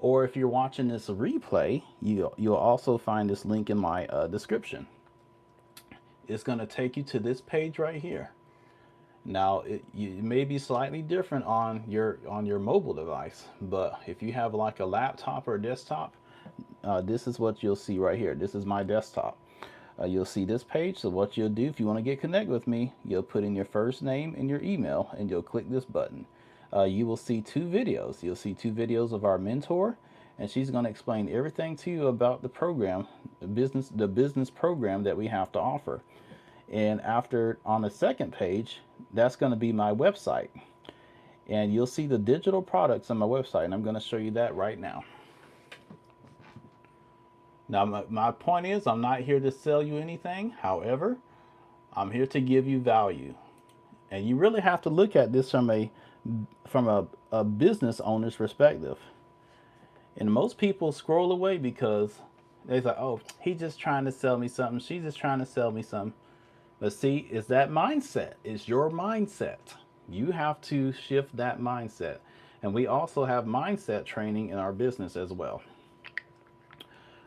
S1: or if you're watching this replay, you'll also find this link in my description. It's going to take you to this page right here. Now, it may be slightly different on your mobile device, but if you have like a laptop or a desktop, this is what you'll see right here. This is my desktop. You'll see this page. So what you'll do, if you want to get connected with me, you'll put in your first name and your email, and you'll click this button. You will see 2 videos. You'll see 2 videos of our mentor, and she's going to explain everything to you about the program, the business program that we have to offer. And on the second page, that's going to be my website. And you'll see the digital products on my website, and I'm going to show you that right now. Now, my point is, I'm not here to sell you anything. However, I'm here to give you value. And you really have to look at this from a business owner's perspective. And most people scroll away because they're like, oh, he's just trying to sell me something. She's just trying to sell me something. But see, it's that mindset. It's your mindset. You have to shift that mindset. And we also have mindset training in our business as well.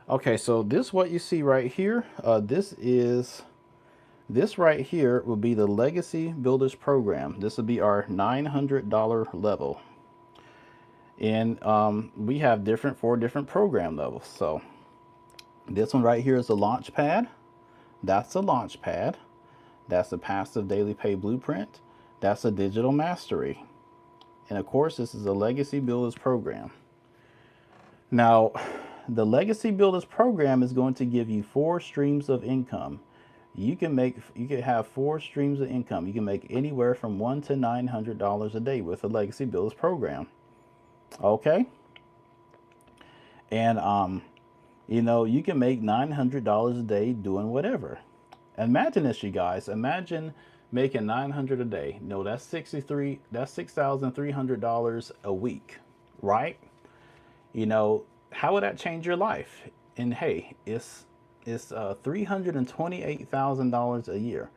S1: Okay, so this what you see right here. This right here will be the Legacy Builders Program. This will be our $900 level. And we have 4 different program levels. So this one right here is a launch pad. That's a launch pad. That's a passive daily pay blueprint. That's a digital mastery. And of course, this is a Legacy Builders Program. Now, the Legacy Builders Program is going to give you 4 streams of income. You can have 4 streams of income. You can make anywhere from $100 to $900 a day with the Legacy Builders Program. Okay? And you can make $900 a day doing whatever. Imagine this, you guys. Imagine making $900 a day. No, that's $6,300 a week, right? How would that change your life? And hey, it's $328,000 a year.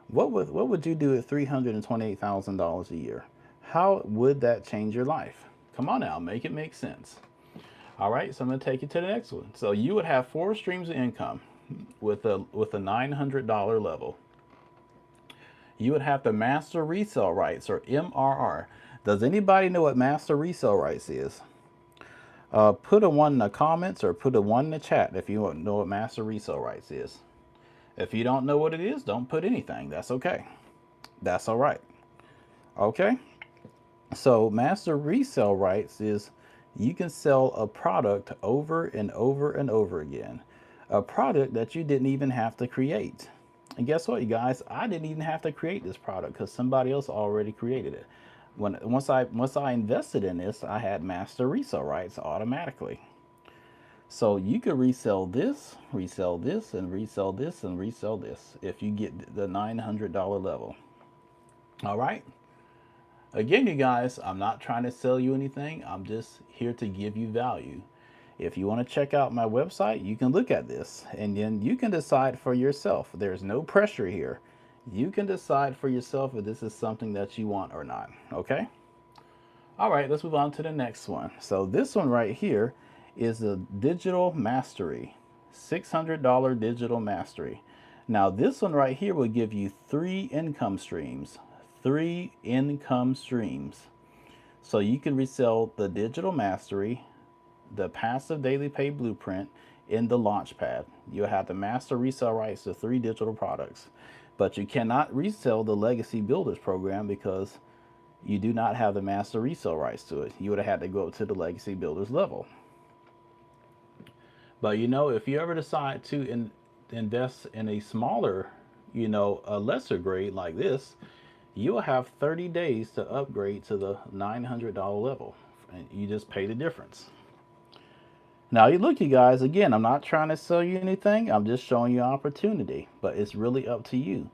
S1: What would you do at $328,000 a year? How would that change your life? Come on now, make it make sense. All right, so I'm going to take you to the next one. So you would have 4 streams of income with a $900 level. You would have the master resale rights, or MRR. Does anybody know what master resale rights is? Put a 1 in the comments, or put a 1 in the chat if you know what master resale rights is. If you don't know what it is, don't put anything. That's okay. That's all right. Okay. So master resale rights is you can sell a product over and over and over again. a product that you didn't even have to create. And guess what, you guys? I didn't even have to create this product because somebody else already created it. Once I invested in this, I had master resale rights automatically. So you could resell this, and resell this, and resell this if you get the $900 level. All right. Again, you guys, I'm not trying to sell you anything. I'm just here to give you value. If you want to check out my website, you can look at this and then you can decide for yourself. There's no pressure here. You can decide for yourself if this is something that you want or not. Okay? All right, let's move on to the next one. So this one right here is the digital mastery, $600 digital mastery. Now this one right here will give you three income streams, three income streams. So you can resell the digital mastery, the passive daily pay blueprint, in the launchpad. You'll have the master resale rights to three digital products, but you cannot resell the legacy builders program because you do not have the master resale rights to it. You would have had to go up to the legacy builders level. But if you ever decide to invest in a smaller, a lesser grade like this, you will have 30 days to upgrade to the $900 level, and you just pay the difference. Now, you look, you guys, again, I'm not trying to sell you anything. I'm just showing you opportunity, but it's really up to you.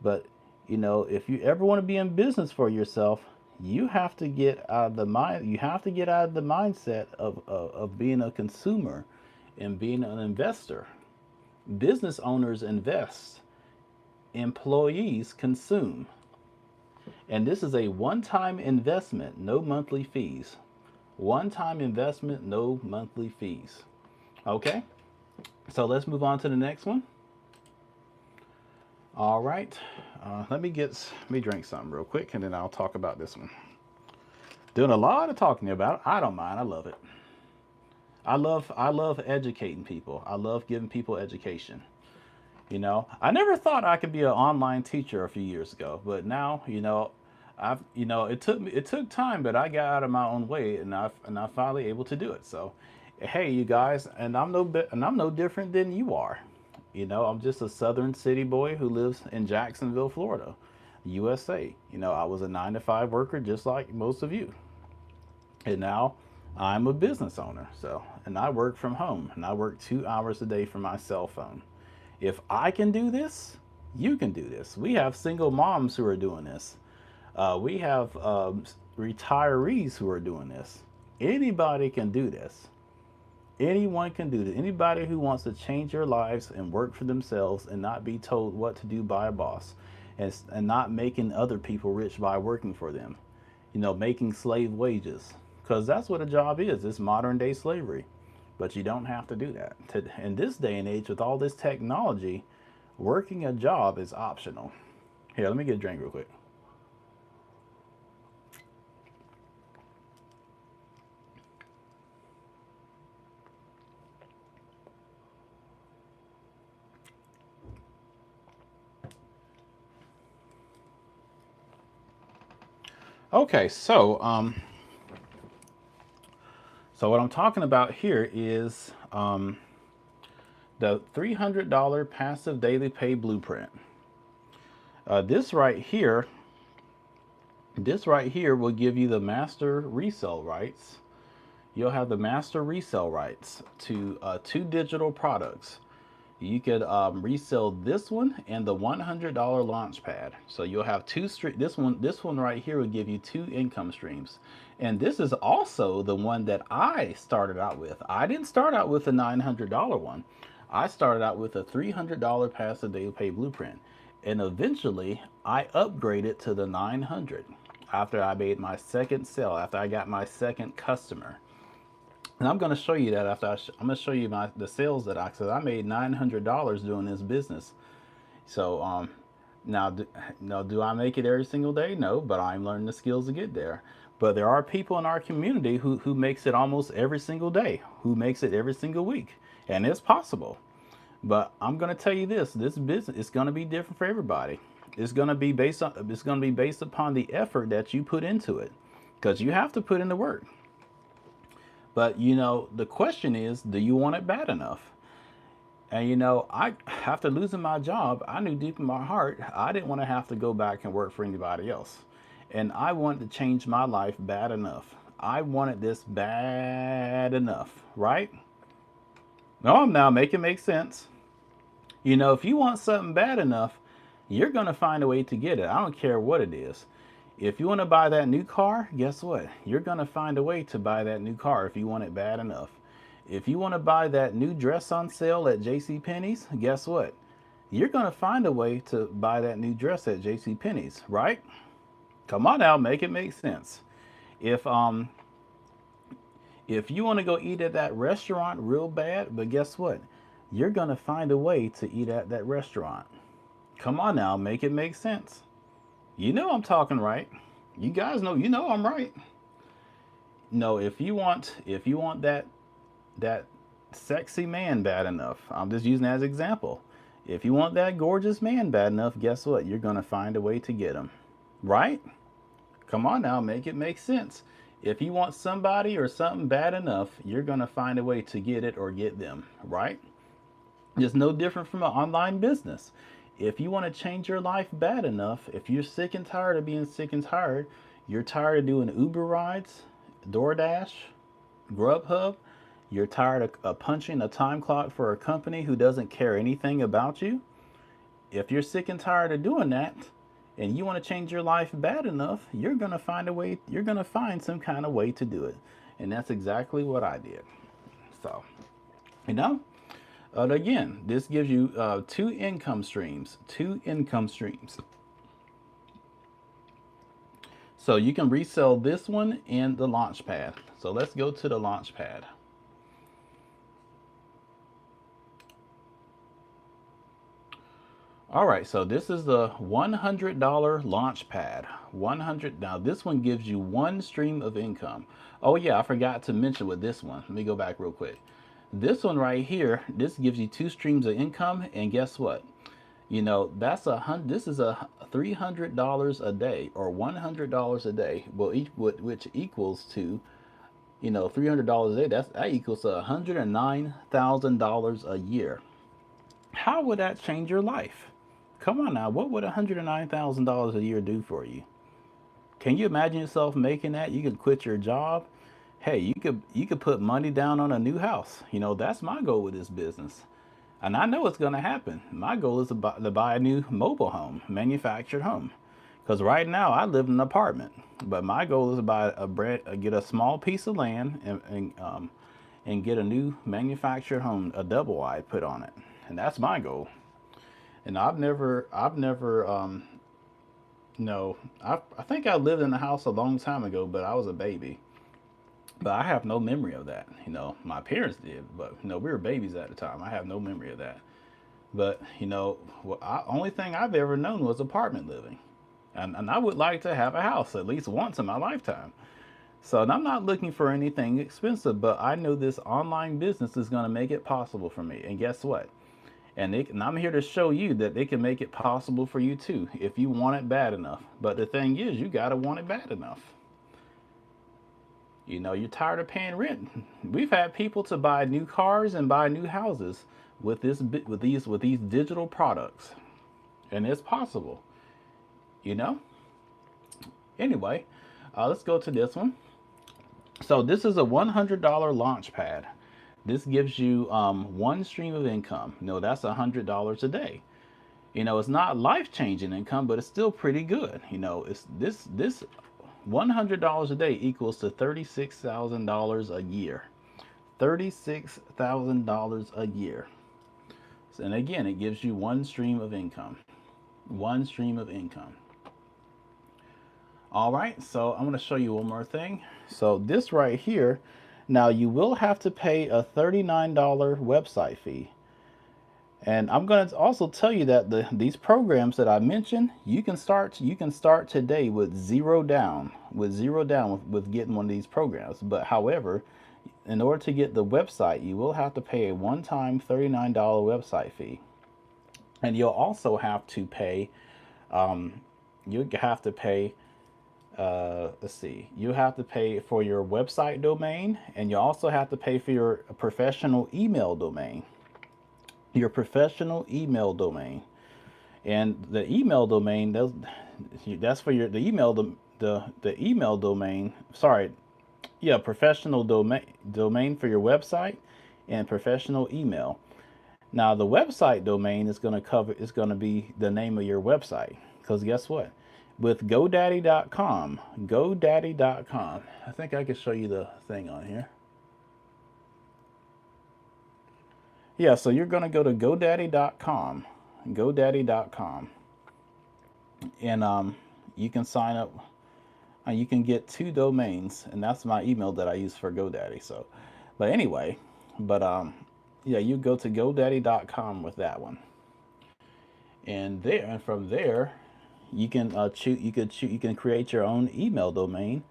S1: But, if you ever want to be in business for yourself, you have to get out of the mind. You have to get out of the mindset of being a consumer and being an investor. Business owners invest. Employees consume. And this is a one-time investment, no monthly fees. One-time investment, no monthly fees. Okay, so let's move on to the next one. All right, let me drink something real quick, and then I'll talk about this one. Doing a lot of talking about it. I don't mind. I love it. I love educating people. I love giving people education. I never thought I could be an online teacher a few years ago, but now, it took time, but I got out of my own way, and I'm finally able to do it. So, hey, you guys, and I'm no different than you are. I'm just a southern city boy who lives in Jacksonville, Florida, USA. I was a 9 to 5 worker just like most of you, and now I'm a business owner. So, and I work from home, and I work 2 hours a day from my cell phone. If I can do this, you can do this. We have single moms who are doing this. We have retirees who are doing this. Anybody can do this. Anyone can do this. Anybody who wants to change their lives and work for themselves and not be told what to do by a boss, and not making other people rich by working for them. Making slave wages. Because that's what a job is. It's modern day slavery. But you don't have to do that. In this day and age, with all this technology, working a job is optional. Here, let me get a drink real quick. Okay, so what I'm talking about here is the $300 passive daily pay blueprint. This right here will give you the master resale rights. You'll have the master resale rights to 2 digital products. You could resell this one and the $100 launch pad. So you'll have this one right here will give you 2 income streams. And this is also the one that I started out with. I didn't start out with the $900 one. I started out with a $300 passive daily pay blueprint. And eventually I upgraded to the 900 after I made my second sale, after I got my second customer. And I'm going to show you that after I'm going to show you the sales that I made $900 doing this business. So now do I make it every single day? No, but I'm learning the skills to get there. But there are people in our community who makes it almost every single day, who makes it every single week, and it's possible. But I'm going to tell you this business is going to be different for everybody. It's going to be based upon the effort that you put into it, because you have to put in the work. But the question is, do you want it bad enough? And I after losing my job, I knew deep in my heart I didn't want to have to go back and work for anybody else. And I wanted to change my life bad enough. I wanted this bad enough, right? No, I'm now making make sense. If you want something bad enough, you're going to find a way to get it. I don't care what it is. If you want to buy that new car, guess what? You're going to find a way to buy that new car if you want it bad enough. If you want to buy that new dress on sale at JCPenney's, guess what? You're going to find a way to buy that new dress at JCPenney's, right? Come on now, make it make sense. If um if you want to go eat at that restaurant real bad, but guess what? You're going to find a way to eat at that restaurant. Come on now, make it make sense. I'm talking right. You guys know, I'm right. No, if you want that sexy man bad enough, I'm just using that as an example. If you want that gorgeous man bad enough, guess what? You're going to find a way to get him. Right? Come on now, make it make sense. If you want somebody or something bad enough, you're going to find a way to get it or get them. Right? It's no different from an online business. If you want to change your life bad enough, if you're sick and tired of being sick and tired, you're tired of doing Uber rides, DoorDash, Grubhub, you're tired of punching a time clock for a company who doesn't care anything about you. If you're sick and tired of doing that and you want to change your life bad enough, you're going to find a way, you're going to find some kind of way to do it. And that's exactly what I did. So, you know, again, this gives you two income streams. Two income streams. So you can resell this one and the launch pad. So let's go to the launch pad. All right, so this is the $100 launch pad. 100. Now this one gives you one stream of income. Oh yeah, I forgot to mention with this one. Let me go back real quick. This one right here, this gives you two streams of income, and guess what? That's this is a $300 a day or $100 a day. Well, which equals to $300 a day. That equals to $109,000 a year. How would that change your life? Come on now, what would $109,000 a year do for you? Can you imagine yourself making that? You could quit your job. Hey, you could put money down on a new house. That's my goal with this business. And I know it's going to happen. My goal is to buy a new mobile home, manufactured home. Because right now I live in an apartment, but my goal is to get a small piece of land and get a new manufactured home, a double wide put on it, and that's my goal. And no, I think I lived in a house a long time ago, but I was a baby. But I have no memory of that. My parents did, but we were babies at the time. I have no memory of that. But only thing I've ever known was apartment living, and I would like to have a house at least once in my lifetime. So, and I'm not looking for anything expensive, but I know this online business is going to make it possible for me. And guess what? And I'm here to show you that they can make it possible for you too if you want it bad enough. But the thing is, you got to want it bad enough. You're tired of paying rent. We've had people to buy new cars and buy new houses with these digital products, and it's possible. You know. Anyway, let's go to this one. So this is a $100 launch pad. This gives you one stream of income. That's $100 a day. It's not life changing income, but it's still pretty good. It's this $100 a day equals to $36,000 a year. $36,000 a year. And again, it gives you one stream of income. One stream of income. All right, so I'm going to show you one more thing. So this right here, now you will have to pay a $39 website fee. And I'm going to also tell you that these programs that I mentioned, you can start today with zero down, with getting one of these programs. But however, in order to get the website, you will have to pay a one-time $39 website fee. And you'll also have to pay let's see, you have to pay for your website domain, and you also have to pay for your professional email domain. your professional email domain. And the email domain, that's for your the email the email domain. Sorry, yeah, professional domain for your website, and professional email. Now the website domain is going to be the name of your website, because guess what? With GoDaddy.com, I think I can show you the thing on here. Yeah, so you're going to go to GoDaddy.com, and you can sign up. You can get two domains, and that's my email that I use for GoDaddy. So, but anyway, but yeah, you go to GoDaddy.com with that one, and from there, you can you can create your own email domain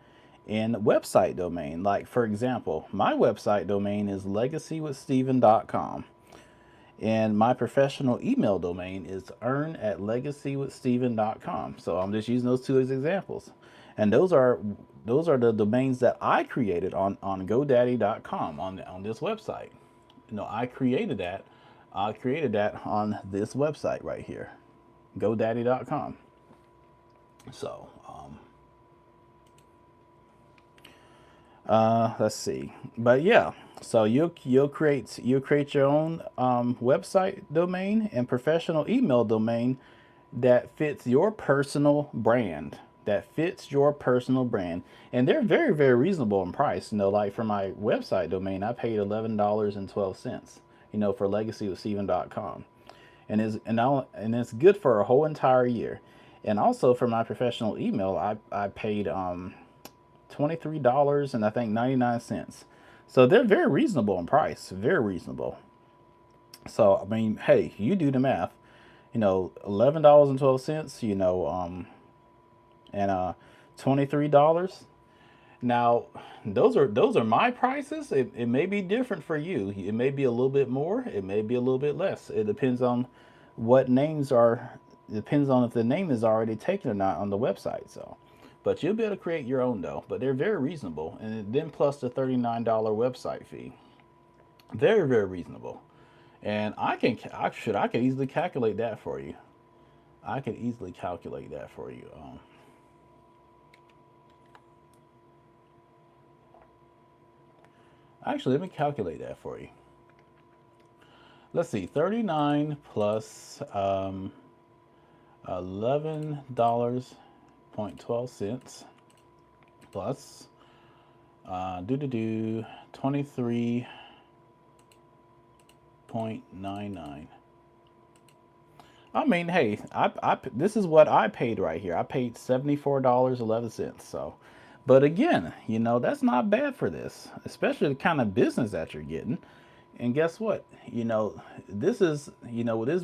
S1: and website domain. Like for example, my website domain is legacywithsteven.com. And my professional email domain is earn@legacywithsteven.com. So I'm just using those two as examples. And those are the domains that I created on GoDaddy.com on this website. I created that. I created that on this website right here, GoDaddy.com. So let's see. But yeah, so you'll create your own website domain and professional email domain that fits your personal brand. That fits your personal brand, and they're very very reasonable in price. Like for my website domain, I paid $11.12. For legacywithsteven.com, and it's good for a whole entire year. And also for my professional email, I paid $23 and I think 99 cents. So they're very reasonable in price, very reasonable. So I mean, hey, you do the math. $11.12. And $23. Now, those are my prices. It may be different for you. It may be a little bit more. It may be a little bit less. It depends on what names are. It depends on if the name is already taken or not on the website. So, but you'll be able to create your own though. But they're very reasonable, and then plus the $39 website fee. Very very reasonable. And I can easily calculate that for you. I can easily calculate that for you. Actually, let me calculate that for you. Let's see, 39 plus $11.12 plus do 23.99. I mean, hey, this is what I paid right here. I paid $74.11. So, but again, that's not bad for this, especially the kind of business that you're getting. And guess what? With this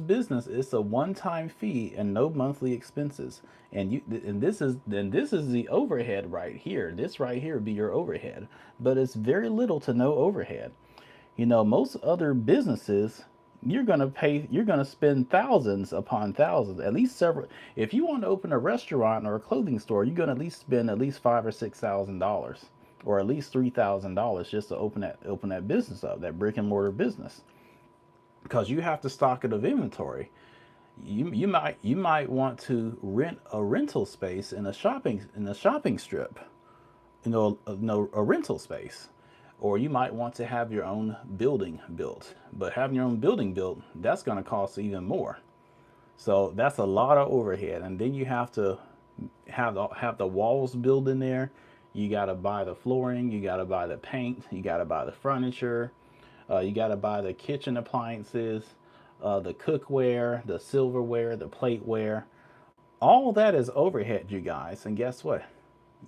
S1: business, it's a one-time fee and no monthly expenses. And this is the overhead right here. This right here would be your overhead, but it's very little to no overhead. Most other businesses, you're gonna spend thousands upon thousands, at least several. If you want to open a restaurant or a clothing store, you're gonna at least spend at least $5,000 or $6,000, or at least $3,000 just to open that business up, that brick and mortar business, because you have to stock it of inventory. You might want to rent a rental space in a shopping strip, a rental space, or you might want to have your own building built. But having your own building built, that's going to cost even more. So that's a lot of overhead, and then you have to have the walls built in there. You got to buy the flooring, you got to buy the paint, you got to buy the furniture, you got to buy the kitchen appliances, the cookware, the silverware, the plateware. All that is overhead, you guys. And guess what?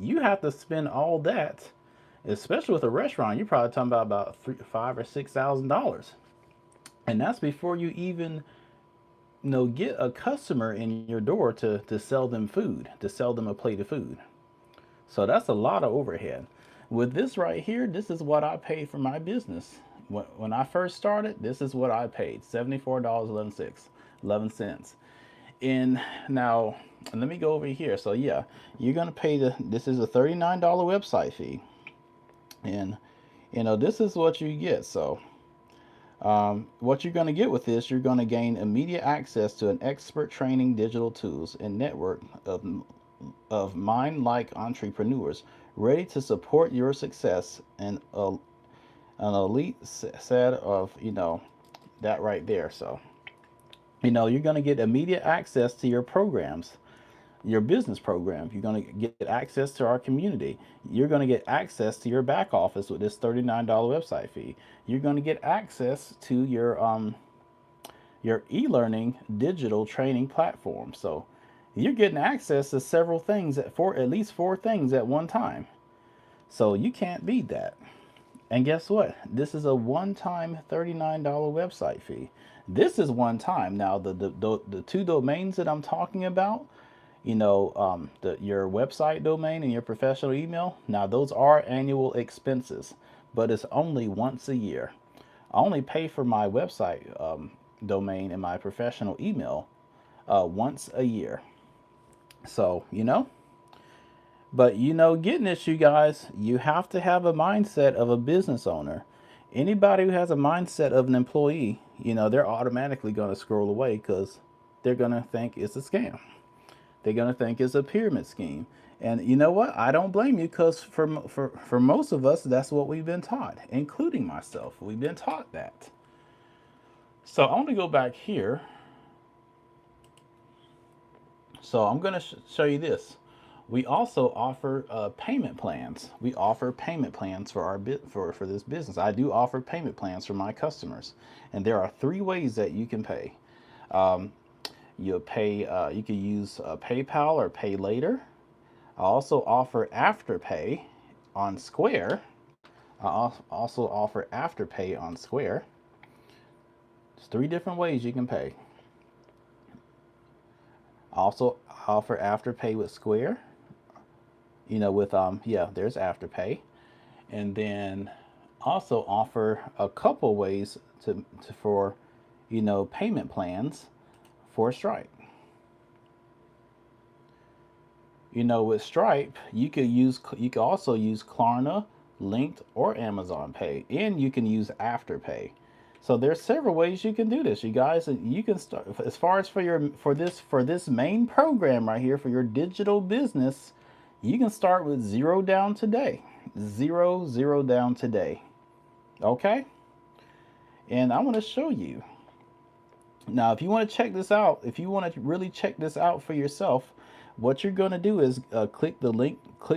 S1: You have to spend all that, especially with a restaurant. You're probably talking about three, $5,000 or $6,000, and that's before you even get a customer in your door to sell them food, to sell them a plate of food. So that's a lot of overhead. With this right here, this is what I paid for my business. When I first started, this is what I paid, $74.11. And now, let me go over here. So yeah, you're gonna pay this is a $39 website fee. And this is what you get. So What you're going to get with this, you're going to gain immediate access to an expert training, digital tools, and network of mind-like entrepreneurs ready to support your success, and an elite set of, that right there. So, you're going to get immediate access to your programs, your business program. You're going to get access to our community. You're going to get access to your back office with this $39 website fee. You're going to get access to your e-learning digital training platform. So you're getting access to several things at least four things at one time. So you can't beat that. And guess what? This is a one-time $39 website fee. This is one time. Now the two domains that I'm talking about, your website domain and your professional email. Now those are annual expenses, but it's only once a year. I only pay for my website domain and my professional email once a year. So, but getting this, you guys, you have to have a mindset of a business owner. Anybody who has a mindset of an employee, they're automatically going to scroll away because they're going to think it's a scam. They're going to think it's a pyramid scheme. And you know what? I don't blame you, because for most of us, that's what we've been taught, including myself. We've been taught that. So I want to go back here. So I'm going to show you this. We also offer payment plans. We offer payment plans for for this business. I do offer payment plans for my customers, and there are three ways that you can pay. Um, you pay. You can use PayPal or Pay Later. I also offer Afterpay on Square. I also offer Afterpay on Square. There's three different ways you can pay. I also offer Afterpay with Square. There's Afterpay, and then also offer a couple ways for payment plans for Stripe. With Stripe, you could also use Klarna, Linked, or Amazon Pay, and you can use Afterpay. So there's several ways you can do this, you guys. And you can start as far as for this main program right here for your digital business. You can start with zero down today. Zero down today. Okay? And I want to show you. Now, if you want to check this out, if you want to really check this out for yourself, what you're going to do is click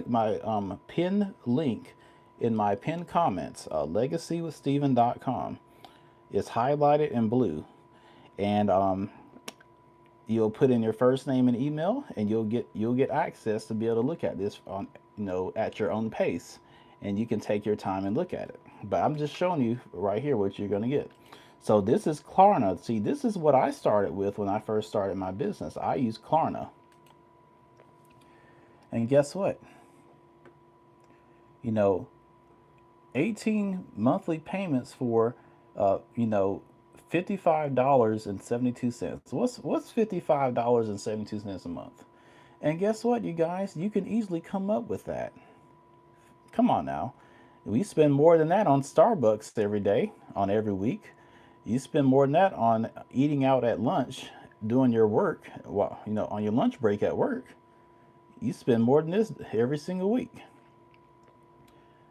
S1: my pin link in my pinned comments, legacywithsteven.com. It's highlighted in blue, and you'll put in your first name and email, and you'll get access to be able to look at this on at your own pace, and you can take your time and look at it. But I'm just showing you right here what you're going to get. So this is Klarna. See, this is what I started with when I first started my business. I used Klarna. And guess what? 18 monthly payments for $55.72. What's $55.72 a month? And guess what, you guys? You can easily come up with that. Come on now. We spend more than that on Starbucks every day, on every week. You spend more than that on eating out at lunch, doing your work, on your lunch break at work. You spend more than this every single week.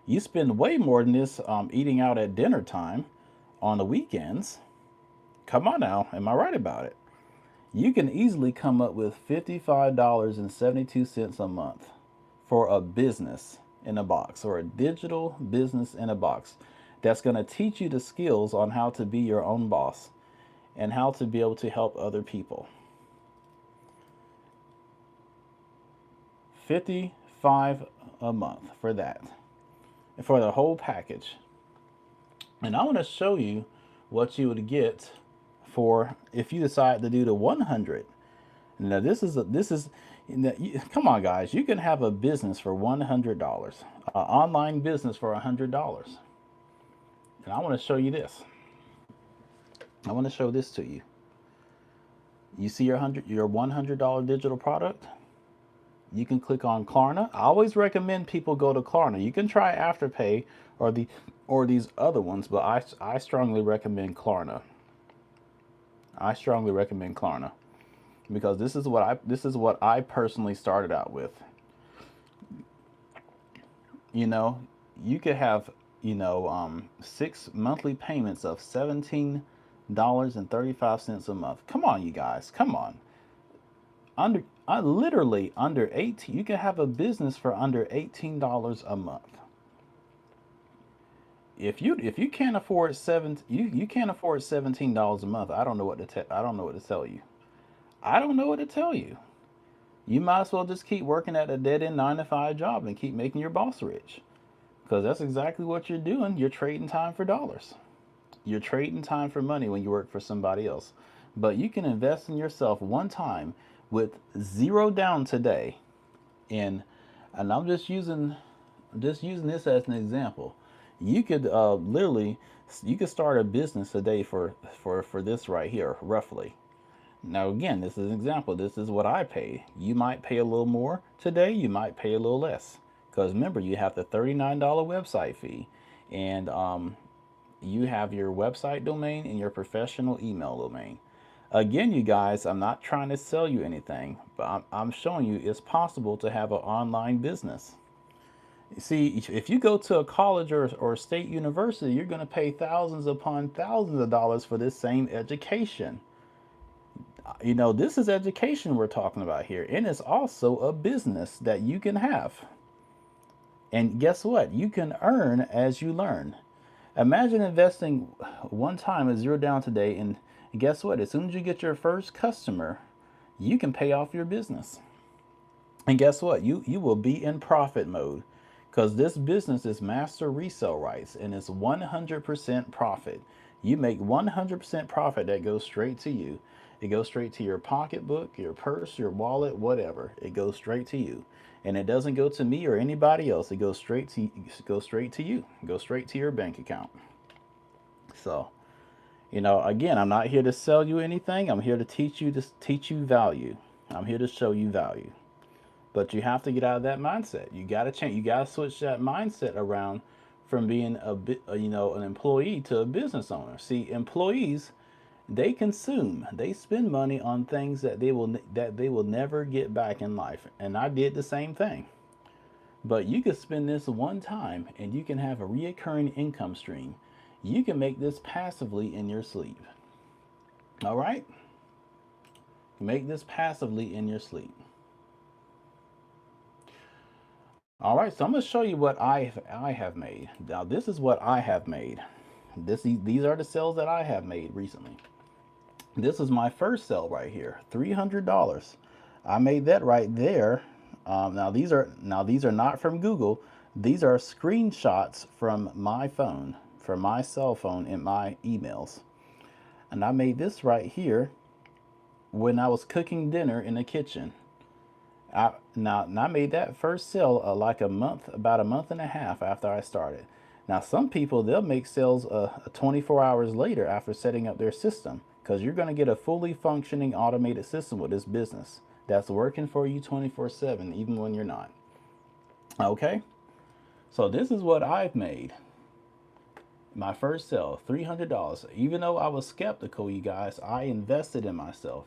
S1: You spend way more than this eating out at dinner time on the weekends. Come on now, am I right about it? You can easily come up with $55.72 a month for a business in a box, or a digital business in a box, that's going to teach you the skills on how to be your own boss and how to be able to help other people. 55 a month for that, for the whole package. And I want to show you what you would get for if you decide to do the 100. Now come on guys, you can have a business for $100, an online business for $100. And I want to show you this. I want to show this to you. You see your $100 digital product? You can click on Klarna. I always recommend people go to Klarna. You can try Afterpay or these other ones, but I strongly recommend Klarna. I strongly recommend Klarna because this is what I personally started out with. You know, you could have, 6 monthly payments of $17.35 a month. Come on, you guys, come on. Literally under 18, you can have a business for under $18 a month. If you can't afford you can't afford $17 a month. I don't know what to tell you. I don't know what to tell you. You might as well just keep working at a dead end 9 to 5 job and keep making your boss rich. Because that's exactly what you're doing. You're trading time for dollars. You're trading time for money when you work for somebody else. But you can invest in yourself one time with zero down today. And I'm just using this as an example. You could literally you could start a business today for this right here, roughly. Now again, this is an example. This is what I pay. You might pay a little more today. You might pay a little less. Because remember, you have the $39 website fee, and you have your website domain and your professional email domain. Again, you guys, I'm not trying to sell you anything, but I'm showing you it's possible to have an online business. See, if you go to a college or state university, you're going to pay thousands upon thousands of dollars for this same education. This is education we're talking about here, and it's also a business that you can have. And guess what? You can earn as you learn. Imagine investing one time at zero down today, and guess what? As soon as you get your first customer, you can pay off your business. And guess what? You will be in profit mode because this business is master resale rights and it's 100% profit. You make 100% profit that goes straight to you. It goes straight to your pocketbook, your purse, your wallet, whatever. It goes straight to you. And it doesn't go to me or anybody else. It goes straight to you. It goes straight to your bank account. So, again, I'm not here to sell you anything. I'm here to teach you value. I'm here to show you value. But you have to get out of that mindset. You got to change. You got to switch that mindset around from being an employee to a business owner. See, employees, they consume, they spend money on things that they will never get back in life. And I did the same thing. But you could spend this one time and you can have a reoccurring income stream. You can make this passively in your sleep. All right? Make this passively in your sleep. All right, so I'm going to show you what I have made. Now, this is what I have made. These are the sales that I have made recently. This is my first sale right here, $300. I made that right there. Now these are not from Google. These are screenshots from my phone, from my cell phone in my emails. And I made this right here when I was cooking dinner in the kitchen. I made that first sale about a month and a half after I started. Now some people, they'll make sales 24 hours later after setting up their system, because you're going to get a fully functioning automated system with this business that's working for you 24/7, even when you're not. Okay, so this is what I've made. My first sale, $300. Even though I was skeptical, you guys, I invested in myself.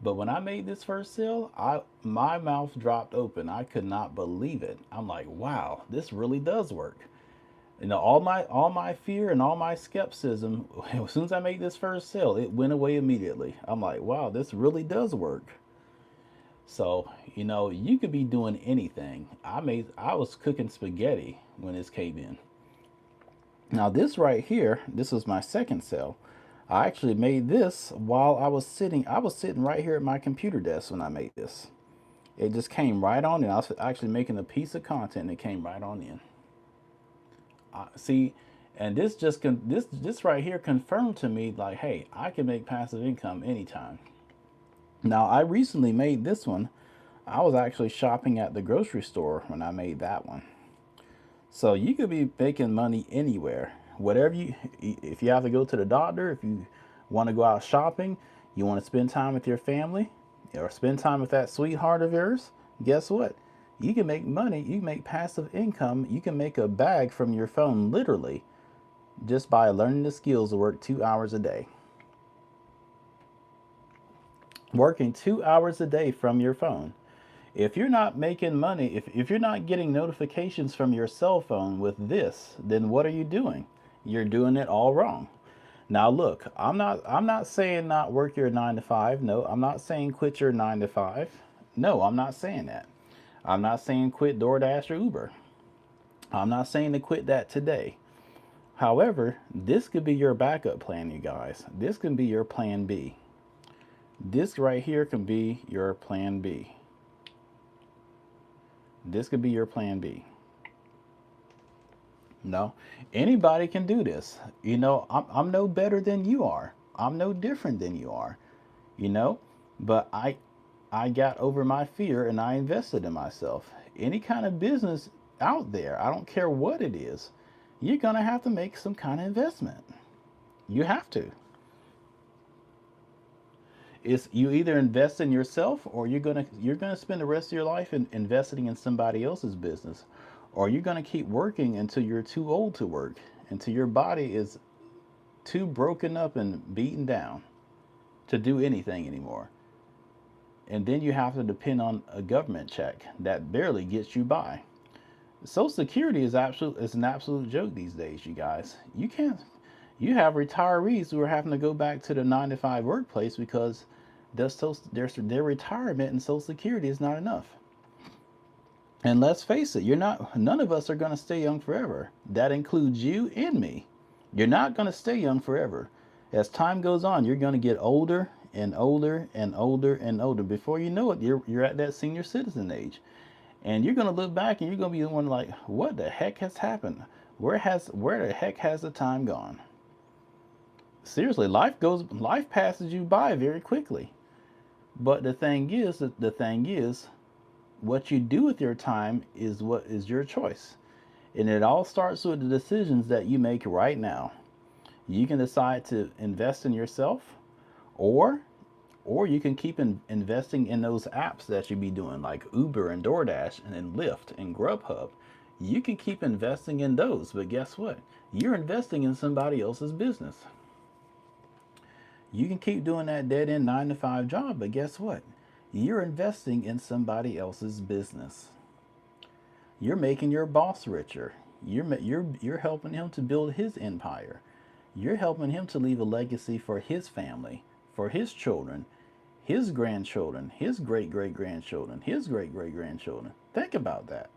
S1: But when I made this first sale, my mouth dropped open. I could not believe it. I'm like, wow, this really does work. All my fear and all my skepticism, as soon as I made this first sale, it went away immediately. I'm like, wow, this really does work. So, you could be doing anything. I was cooking spaghetti when this came in. Now this right here, this was my second sale. I actually made this while I was sitting right here at my computer desk when I made this. It just came right on in. I was actually making a piece of content and it came right on in. See, and this right here confirmed to me, like, hey, I can make passive income anytime. Now I recently made this one. I was actually shopping at the grocery store when I made that one. So you could be making money anywhere. If you have to go to the doctor, if you want to go out shopping, you want to spend time with your family or spend time with that sweetheart of yours, guess what? You can make money, you can make passive income, you can make a bag from your phone literally just by learning the skills to work 2 hours a day. Working 2 hours a day from your phone. If you're not making money, if you're not getting notifications from your cell phone with this, then what are you doing? You're doing it all wrong. Now look, I'm not saying not work your 9 to 5. No, I'm not saying quit your 9 to 5. No, I'm not saying that. I'm not saying quit DoorDash or Uber. I'm not saying to quit that today. However, this could be your backup plan, you guys. This can be your plan B. This right here can be your plan B. This could be your plan B. No, anybody can do this. I'm no better than you are. I'm no different than you are. You know, but I got over my fear and I invested in myself. Any kind of business out there, I don't care what it is, you're gonna have to make some kind of investment. You have to. It's you either invest in yourself or you're gonna spend the rest of your life investing in somebody else's business, or you're gonna keep working until you're too old to work, until your body is too broken up and beaten down to do anything anymore. And then you have to depend on a government check that barely gets you by. Social Security is an absolute joke these days, you guys. You can't. You have retirees who are having to go back to the 9 to 5 workplace because their retirement and Social Security is not enough. And let's face it, you're not. None of us are going to stay young forever. That includes you and me. You're not going to stay young forever. As time goes on, you're going to get older and older and older and older. Before you know it, you're at that senior citizen age. And you're going to look back and you're going to be the one like, what the heck has happened? Where the heck has the time gone? Seriously, life passes you by very quickly. But the thing is, what you do with your time is what is your choice. And it all starts with the decisions that you make right now. You can decide to invest in yourself, or you can keep investing in those apps that you be doing like Uber and DoorDash and then Lyft and Grubhub. You can keep investing in those, but guess what? You're investing in somebody else's business. You can keep doing that dead end 9 to 5 job, but guess what? You're investing in somebody else's business. You're making your boss richer. You're helping him to build his empire. You're helping him to leave a legacy for his family, for his children, his grandchildren, his great great grandchildren, his great great grandchildren. Think about that.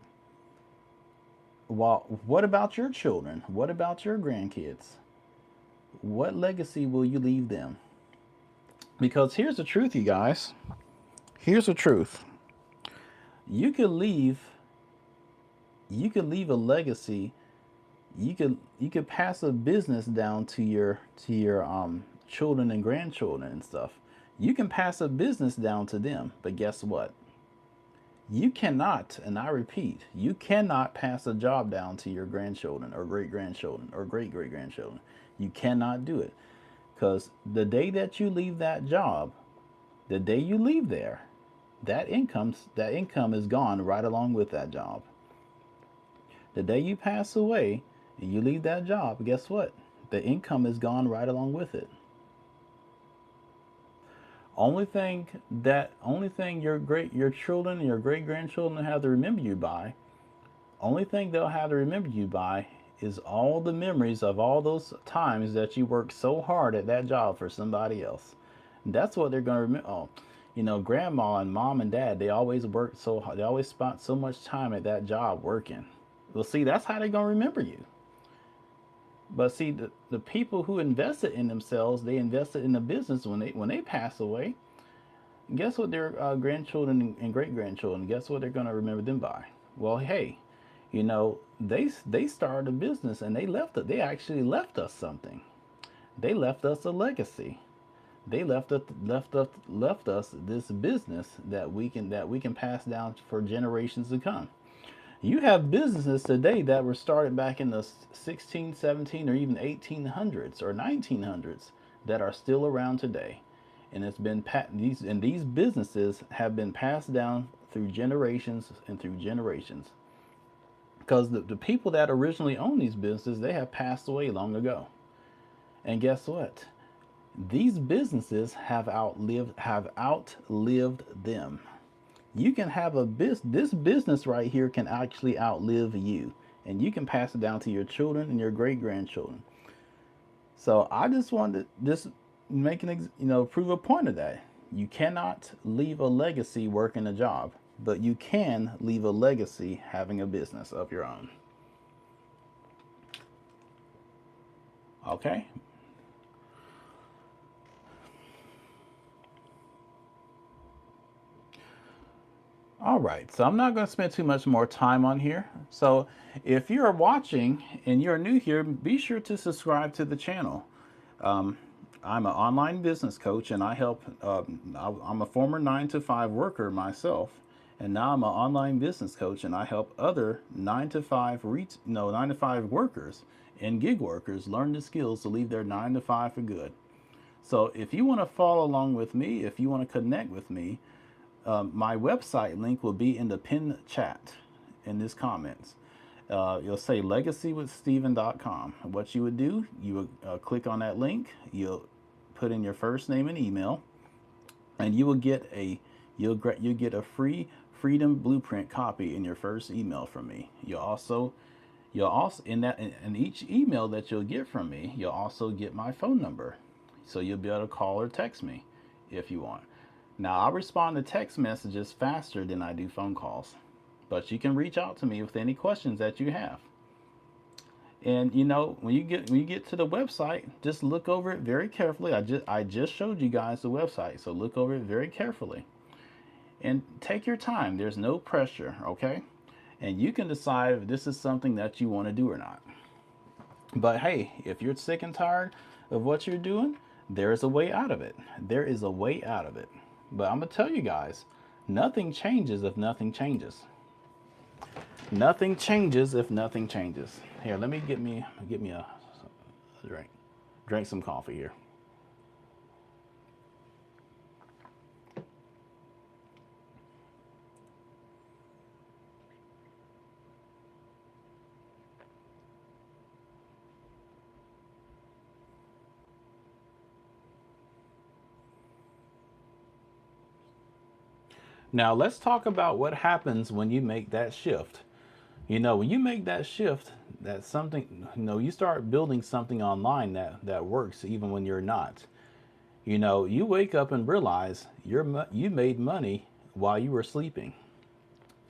S1: Well, what about your children? What about your grandkids? What legacy will you leave them? Because here's the truth, you guys. Here's the truth. You could leave you could leave a legacy. You could pass a business down to your children and grandchildren and stuff. You can pass a business down to them, but guess what? You cannot, and I repeat, you cannot pass a job down to your grandchildren or great grandchildren or great great grandchildren. You cannot do it. Because the day that you leave that job, the day you leave there, that income is gone right along with that job. The day you pass away and you leave that job, guess what? The income is gone right along with it. Only thing your children and your great grandchildren have to remember you by, only thing they'll have to remember you by is all the memories of all those times that you worked so hard at that job for somebody else. That's what they're going to remember. Oh, grandma and mom and dad, they always worked so hard. They always spent so much time at that job working. Well, see, that's how they're going to remember you. But see, the people who invested in themselves, they invested in the business when they pass away. Guess what their grandchildren and great grandchildren, guess what they're going to remember them by? Well, hey, they started a business and they actually left us something. They left us a legacy. They left us this business that we can pass down for generations to come. You have businesses today that were started back in the 16, 17, or even 1800s or 1900s that are still around today. And these businesses have been passed down through generations and through generations. Because the people that originally own these businesses, they have passed away long ago. And guess what? These businesses have outlived them. You can have this business right here can actually outlive you, and you can pass it down to your children and your great grandchildren. So I just wanted to just make prove a point of that. You cannot leave a legacy working a job, but you can leave a legacy having a business of your own. Okay. All right, so I'm not going to spend too much more time on here. So if you're watching and you're new here, be sure to subscribe to the channel. Um, I'm an online business coach, and I help. I'm a former 9 to 5 worker myself, and now I'm an online business coach, and I help other 9 to 5 workers and gig workers learn the skills to leave their 9 to 5 for good. So if you want to follow along with me, if you want to connect with me, my website link will be in the pinned chat in this comments. You'll say legacywithsteven.com. What you would do, you would click on that link, you'll put in your first name and email, and you will get you'll get a free Freedom Blueprint copy in your first email from me. You'll also in each email that you'll get from me, you'll also get my phone number. So you'll be able to call or text me if you want. Now, I respond to text messages faster than I do phone calls, but you can reach out to me with any questions that you have. And when you get to the website, just look over it very carefully. I just showed you guys the website, so look over it very carefully and take your time. There's no pressure, okay? And you can decide if this is something that you want to do or not. But hey, if you're sick and tired of what you're doing, there's a way out of it. There is a way out of it. But I'm going to tell you guys, nothing changes if nothing changes. Nothing changes if nothing changes. Here, let me get me a drink. Drink some coffee here. Now, let's talk about what happens when you make that shift. When you make that shift, that's something, you start building something online that works even when you're not. You wake up and realize you made money while you were sleeping.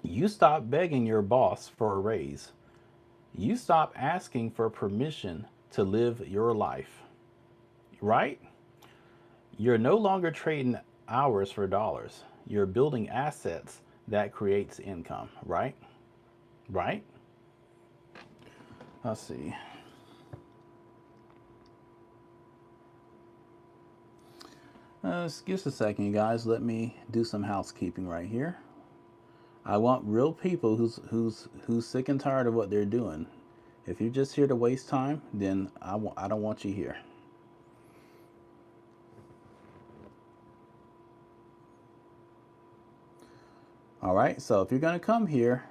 S1: You stop begging your boss for a raise. You stop asking for permission to live your life, right? You're no longer trading hours for dollars. You're building assets that creates income, right? Right? Let's see. Just a second, you guys. Let me do some housekeeping right here. I want real people who's sick and tired of what they're doing. If you're just here to waste time, then I don't want you here. All right, so if you're going to come here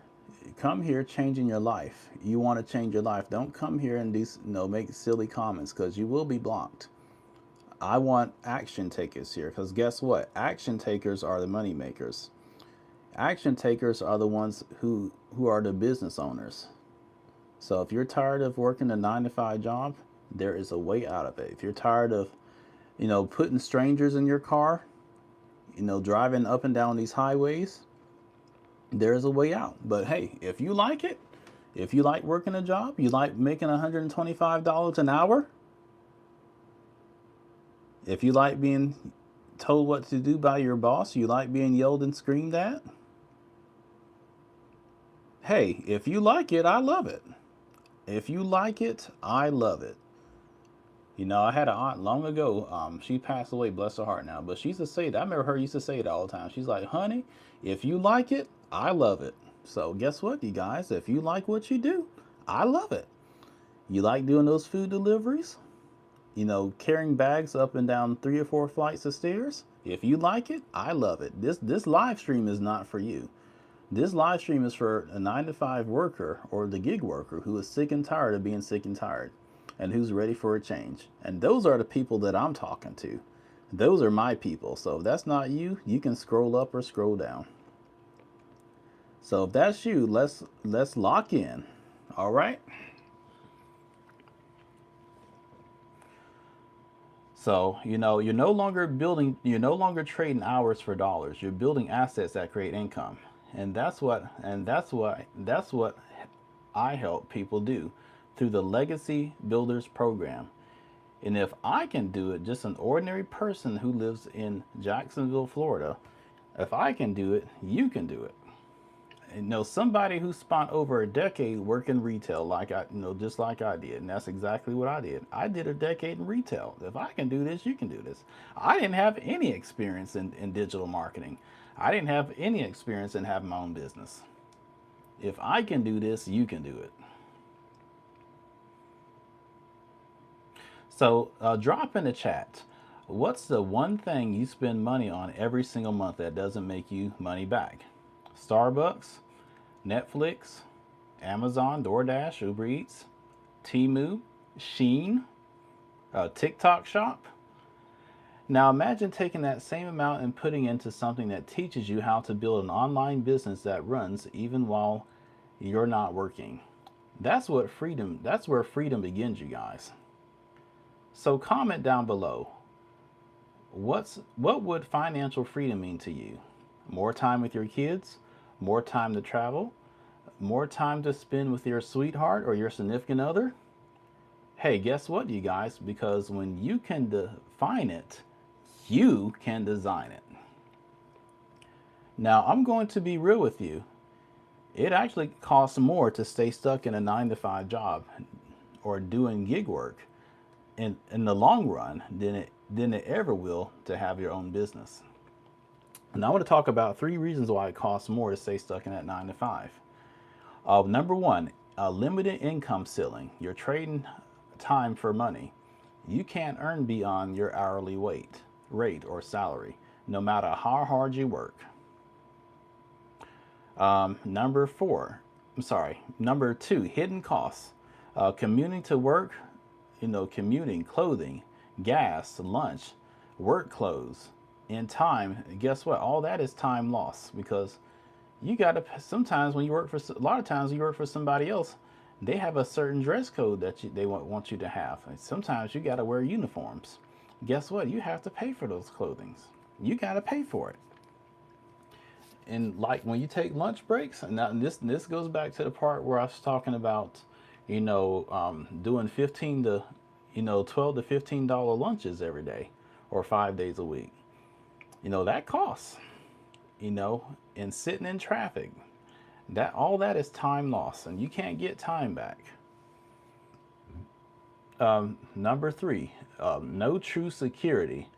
S1: changing your life. You want to change your life. Don't come here and make silly comments, because you will be blocked. I want action takers here, because guess what? Action takers are the money makers. Action takers are the ones who are the business owners. So if you're tired of working a 9 to 5 job, there is a way out of it. If you're tired of putting strangers in your car, driving up and down these highways, there's a way out. But hey, if you like it, if you like working a job, you like making $125 an hour, if you like being told what to do by your boss, you like being yelled and screamed at, hey, if you like it, I love it. If you like it, I love it. I had an aunt long ago. She passed away, bless her heart now. But she used to say that. I remember her used to say it all the time. She's like, honey, if you like it, I love it. So guess what, you guys? If you like what you do, I love it. You like doing those food deliveries? Carrying bags up and down 3 or 4 flights of stairs? If you like it, I love it. This live stream is not for you. This live stream is for a 9 to 5 worker or the gig worker who is sick and tired of being sick and tired and who's ready for a change. And those are the people that I'm talking to. Those are my people. So if that's not you, you can scroll up or scroll down. So if that's you, let's lock in. All right? So, you're no longer trading hours for dollars. You're building assets that create income. That's what I help people do through the Legacy Builders program. And if I can do it, just an ordinary person who lives in Jacksonville, Florida, if I can do it, you can do it. And somebody who spent over a decade working retail, like just like I did, and that's exactly what I did. I did a decade in retail. If I can do this, you can do this. I didn't have any experience in digital marketing. I didn't have any experience in having my own business. If I can do this, you can do it. So drop in the chat. What's the one thing you spend money on every single month that doesn't make you money back? Starbucks, Netflix, Amazon, DoorDash, Uber Eats, Temu, Sheen, TikTok Shop. Now imagine taking that same amount and putting into something that teaches you how to build an online business that runs even while you're not working. That's where freedom begins, you guys. So comment down below. What would financial freedom mean to you? More time with your kids, more time to travel, more time to spend with your sweetheart or your significant other? Hey, guess what, you guys? Because when you can define it, you can design it. Now, I'm going to be real with you. It actually costs more to stay stuck in a 9 to 5 job or doing gig work in the long run than it ever will to have your own business. And I want to talk about 3 reasons why it costs more to stay stuck in that 9 to 5. Number one, a limited income ceiling. You're trading time for money. You can't earn beyond your hourly rate or salary, no matter how hard you work. Number 2, hidden costs. Commuting to work, commuting, clothing, gas, lunch, work clothes, and time. Guess what? All that is time lost because you got to, sometimes when you work for, a lot of times you work for somebody else, they have a certain dress code that they want you to have. And sometimes you got to wear uniforms. Guess what? You have to pay for those clothings. You got to pay for it. And like when you take lunch breaks, and this goes back to the part where I was talking about, doing 15 to, $12 to $15 lunches every day or 5 days a week. That costs, and sitting in traffic, all that is time lost and you can't get time back. Number 3, no true security.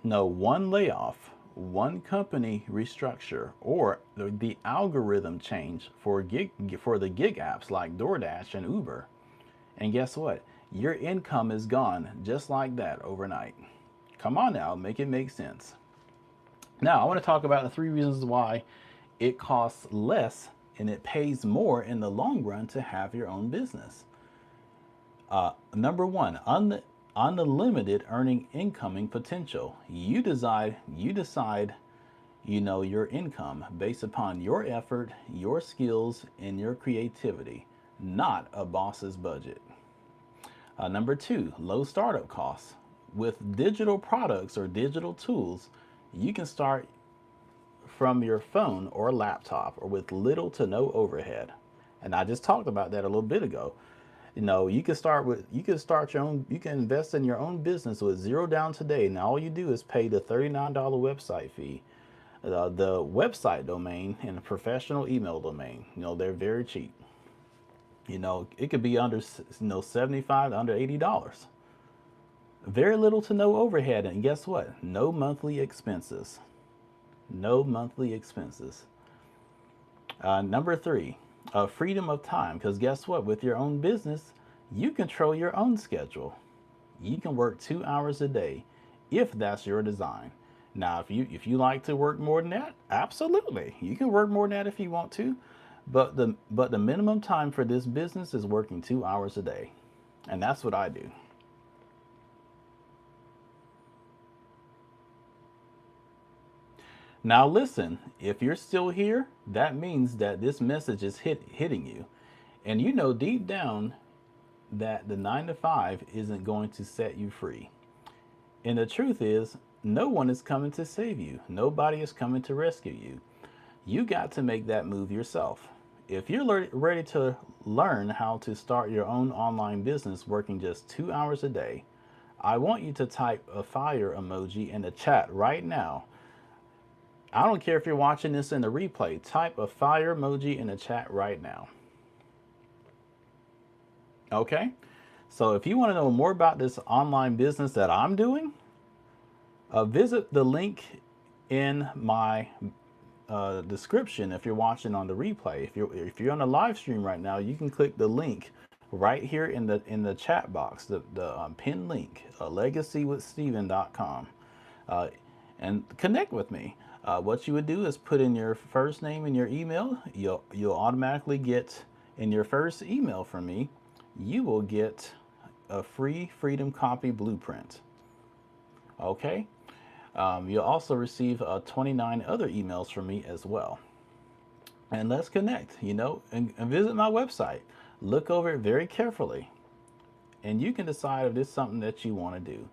S1: No one layoff, one company restructure, or the algorithm change for the gig apps like DoorDash and Uber. And guess what? Your income is gone just like that overnight. Come on now, make it make sense. Now, I want to talk about the 3 reasons why it costs less and it pays more in the long run to have your own business. Number 1, unlimited earning incoming potential. You decide your income based upon your effort, your skills, and your creativity, not a boss's budget. Number 2, low startup costs. With digital products or digital tools, you can start from your phone or laptop or with little to no overhead. And I just talked about that a little bit ago. You can invest in your own business with zero down today. Now all you do is pay the $39 website fee, the website domain, and a professional email domain. They're very cheap. It could be under 75 to under $80. Very little to no overhead, and guess what? No monthly expenses. No monthly expenses. Number 3, freedom of time. Because guess what? With your own business, you control your own schedule. You can work 2 hours a day if that's your design. Now, if you like to work more than that, absolutely, you can work more than that if you want to. But the minimum time for this business is working 2 hours a day, and that's what I do. Now, listen, if you're still here, that means that this message is hitting you, and you know deep down that the 9 to 5 isn't going to set you free. And the truth is, no one is coming to save you. Nobody is coming to rescue you. You got to make that move yourself. If you're ready to learn how to start your own online business working just 2 hours a day, I want you to type a fire emoji in the chat right now. I don't care if you're watching this in the replay, type a fire emoji in the chat right now. Okay? So if you want to know more about this online business that I'm doing, visit the link in my description. If you're watching on the replay, if you're on a live stream right now, you can click the link right here in the chat box, the pinned link, legacywithsteven.com, and connect with me. What you would do is put in your first name and your email. You'll automatically get in your first email from me. You will get a free Freedom Copy blueprint. Okay. You'll also receive 29 other emails from me as well. And let's connect, and visit my website. Look over it very carefully, and you can decide if this is something that you want to do.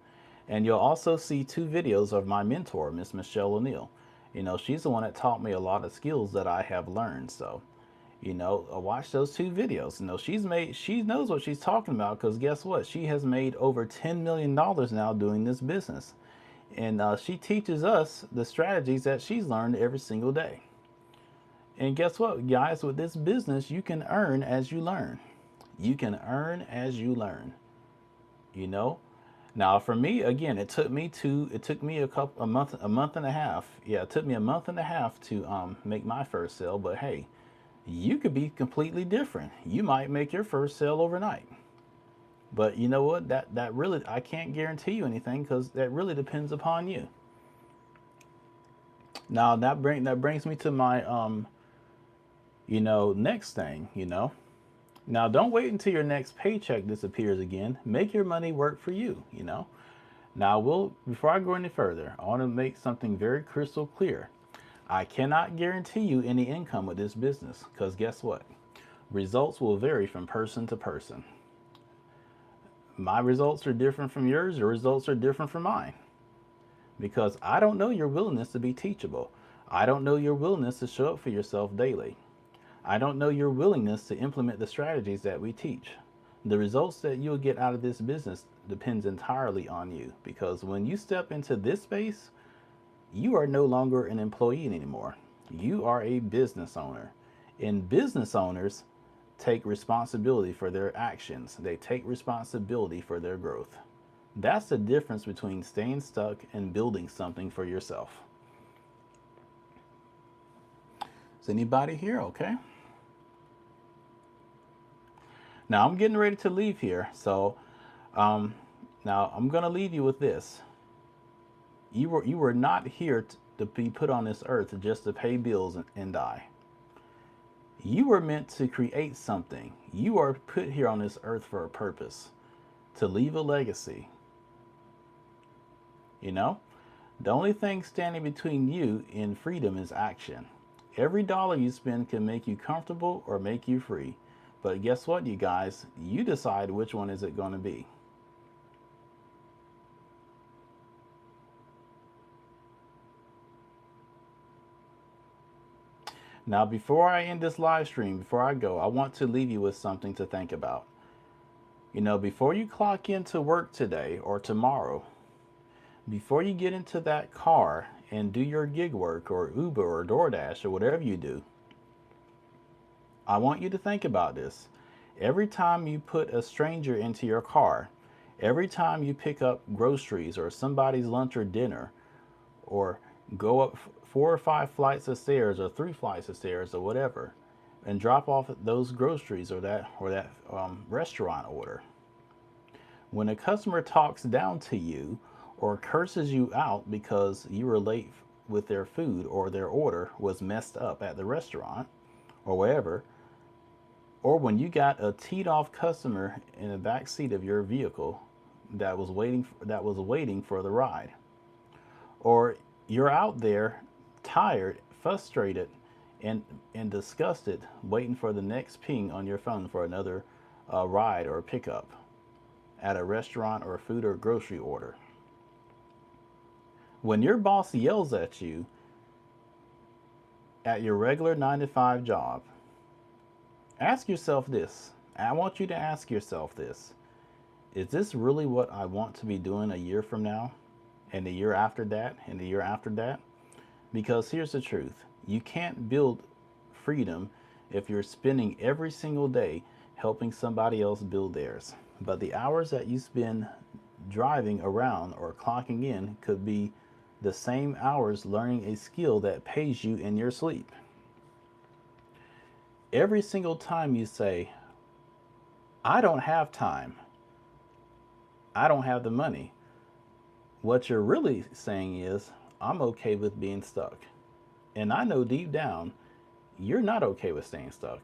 S1: And you'll also see 2 videos of my mentor, Miss Michelle O'Neill. She's the one that taught me a lot of skills that I have learned. So, watch those 2 videos. She knows what she's talking about, because guess what? She has made over $10 million now doing this business. And she teaches us the strategies that she's learned every single day. And guess what, guys? With this business, you can earn as you learn. You can earn as you learn. You know. Now, for me, again, it took me a month and a half. Yeah, it took me a month and a half to make my first sale. But hey, you could be completely different. You might make your first sale overnight. But you know what? That really, I can't guarantee you anything, because that really depends upon you. Now that brings me to my next thing. Now don't wait until your next paycheck disappears again. Make your money work for you. Now before I go any further, I want to make something very crystal clear. I cannot guarantee you any income with this business, because guess what? Results will vary from person to person. My results are different from yours. Your results are different from mine, because I don't know your willingness to be teachable. I don't know your willingness to show up for yourself daily. I don't know your willingness to implement the strategies that we teach. The results that you'll get out of this business depends entirely on you, because when you step into this space, you are no longer an employee anymore. You are a business owner. And business owners take responsibility for their actions. They take responsibility for their growth. That's the difference between staying stuck and building something for yourself. Is anybody here okay? Now I'm getting ready to leave here. So now I'm going to leave you with this. You were not here to be put on this earth just to pay bills and die. You were meant to create something. You are put here on this earth for a purpose, to leave a legacy. The only thing standing between you and freedom is action. Every dollar you spend can make you comfortable or make you free. But guess what, you guys? You decide which one is it going to be. Now, before I end this live stream, before I go, I want to leave you with something to think about. Before you clock into work today or tomorrow, before you get into that car and do your gig work or Uber or DoorDash or whatever you do, I want you to think about this. Every time you put a stranger into your car, every time you pick up groceries or somebody's lunch or dinner, or go up 4 or 5 flights of stairs or 3 flights of stairs or whatever, and drop off those groceries or that restaurant order. When a customer talks down to you or curses you out because you were late with their food or their order was messed up at the restaurant or wherever, or when you got a teed off customer in the back seat of your vehicle that was waiting for the ride, or you're out there tired, frustrated, and disgusted, waiting for the next ping on your phone for another ride or pickup at a restaurant or a food or grocery order. When your boss yells at you at your regular 9 to 5 job, ask yourself this. I want you to ask yourself this. Is this really what I want to be doing a year from now? And the year after that? And the year after that? Because here's the truth. You can't build freedom if you're spending every single day helping somebody else build theirs. But the hours that you spend driving around or clocking in could be the same hours learning a skill that pays you in your sleep. Every single time you say, I don't have time, I don't have the money, what you're really saying is, I'm okay with being stuck. And I know deep down, you're not okay with staying stuck.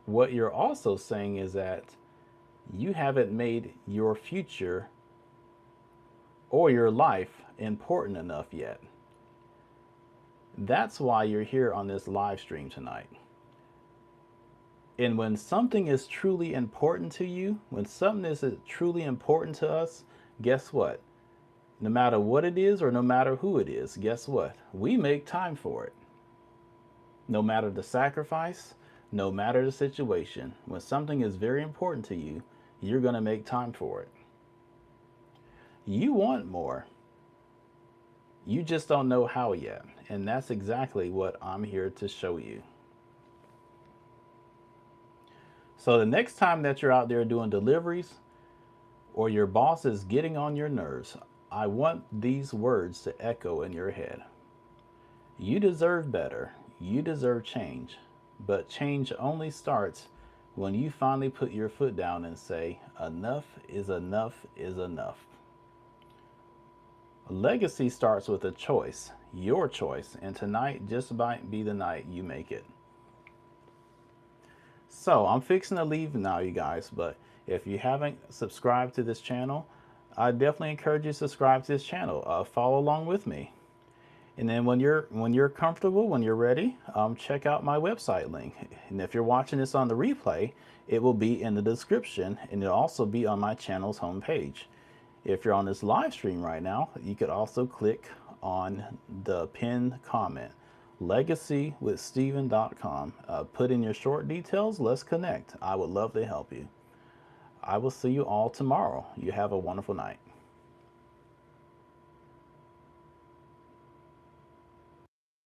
S1: What you're also saying is that you haven't made your future or your life important enough yet. That's why you're here on this live stream tonight. And when something is truly important to you, when something is truly important to us, guess what? No matter what it is or no matter who it is, guess what? We make time for it. No matter the sacrifice, no matter the situation, when something is very important to you, you're going to make time for it. You want more. You just don't know how yet. And that's exactly what I'm here to show you. So the next time that you're out there doing deliveries or your boss is getting on your nerves, I want these words to echo in your head. You deserve better. You deserve change. But change only starts when you finally put your foot down and say, enough is enough is enough. Legacy starts with a choice, your choice, and tonight just might be the night you make it. So I'm fixing to leave now, you guys, but if you haven't subscribed to this channel, I definitely encourage you to subscribe to this channel. Follow along with me. And then when you're comfortable, when you're ready, check out my website link. And if you're watching this on the replay, it will be in the description, and it'll also be on my channel's homepage. If you're on this live stream right now, you could also click on the pinned comment, legacywithsteven.com. Put in your short details. Let's connect. I would love to help you. I will see you all tomorrow. You have a wonderful night.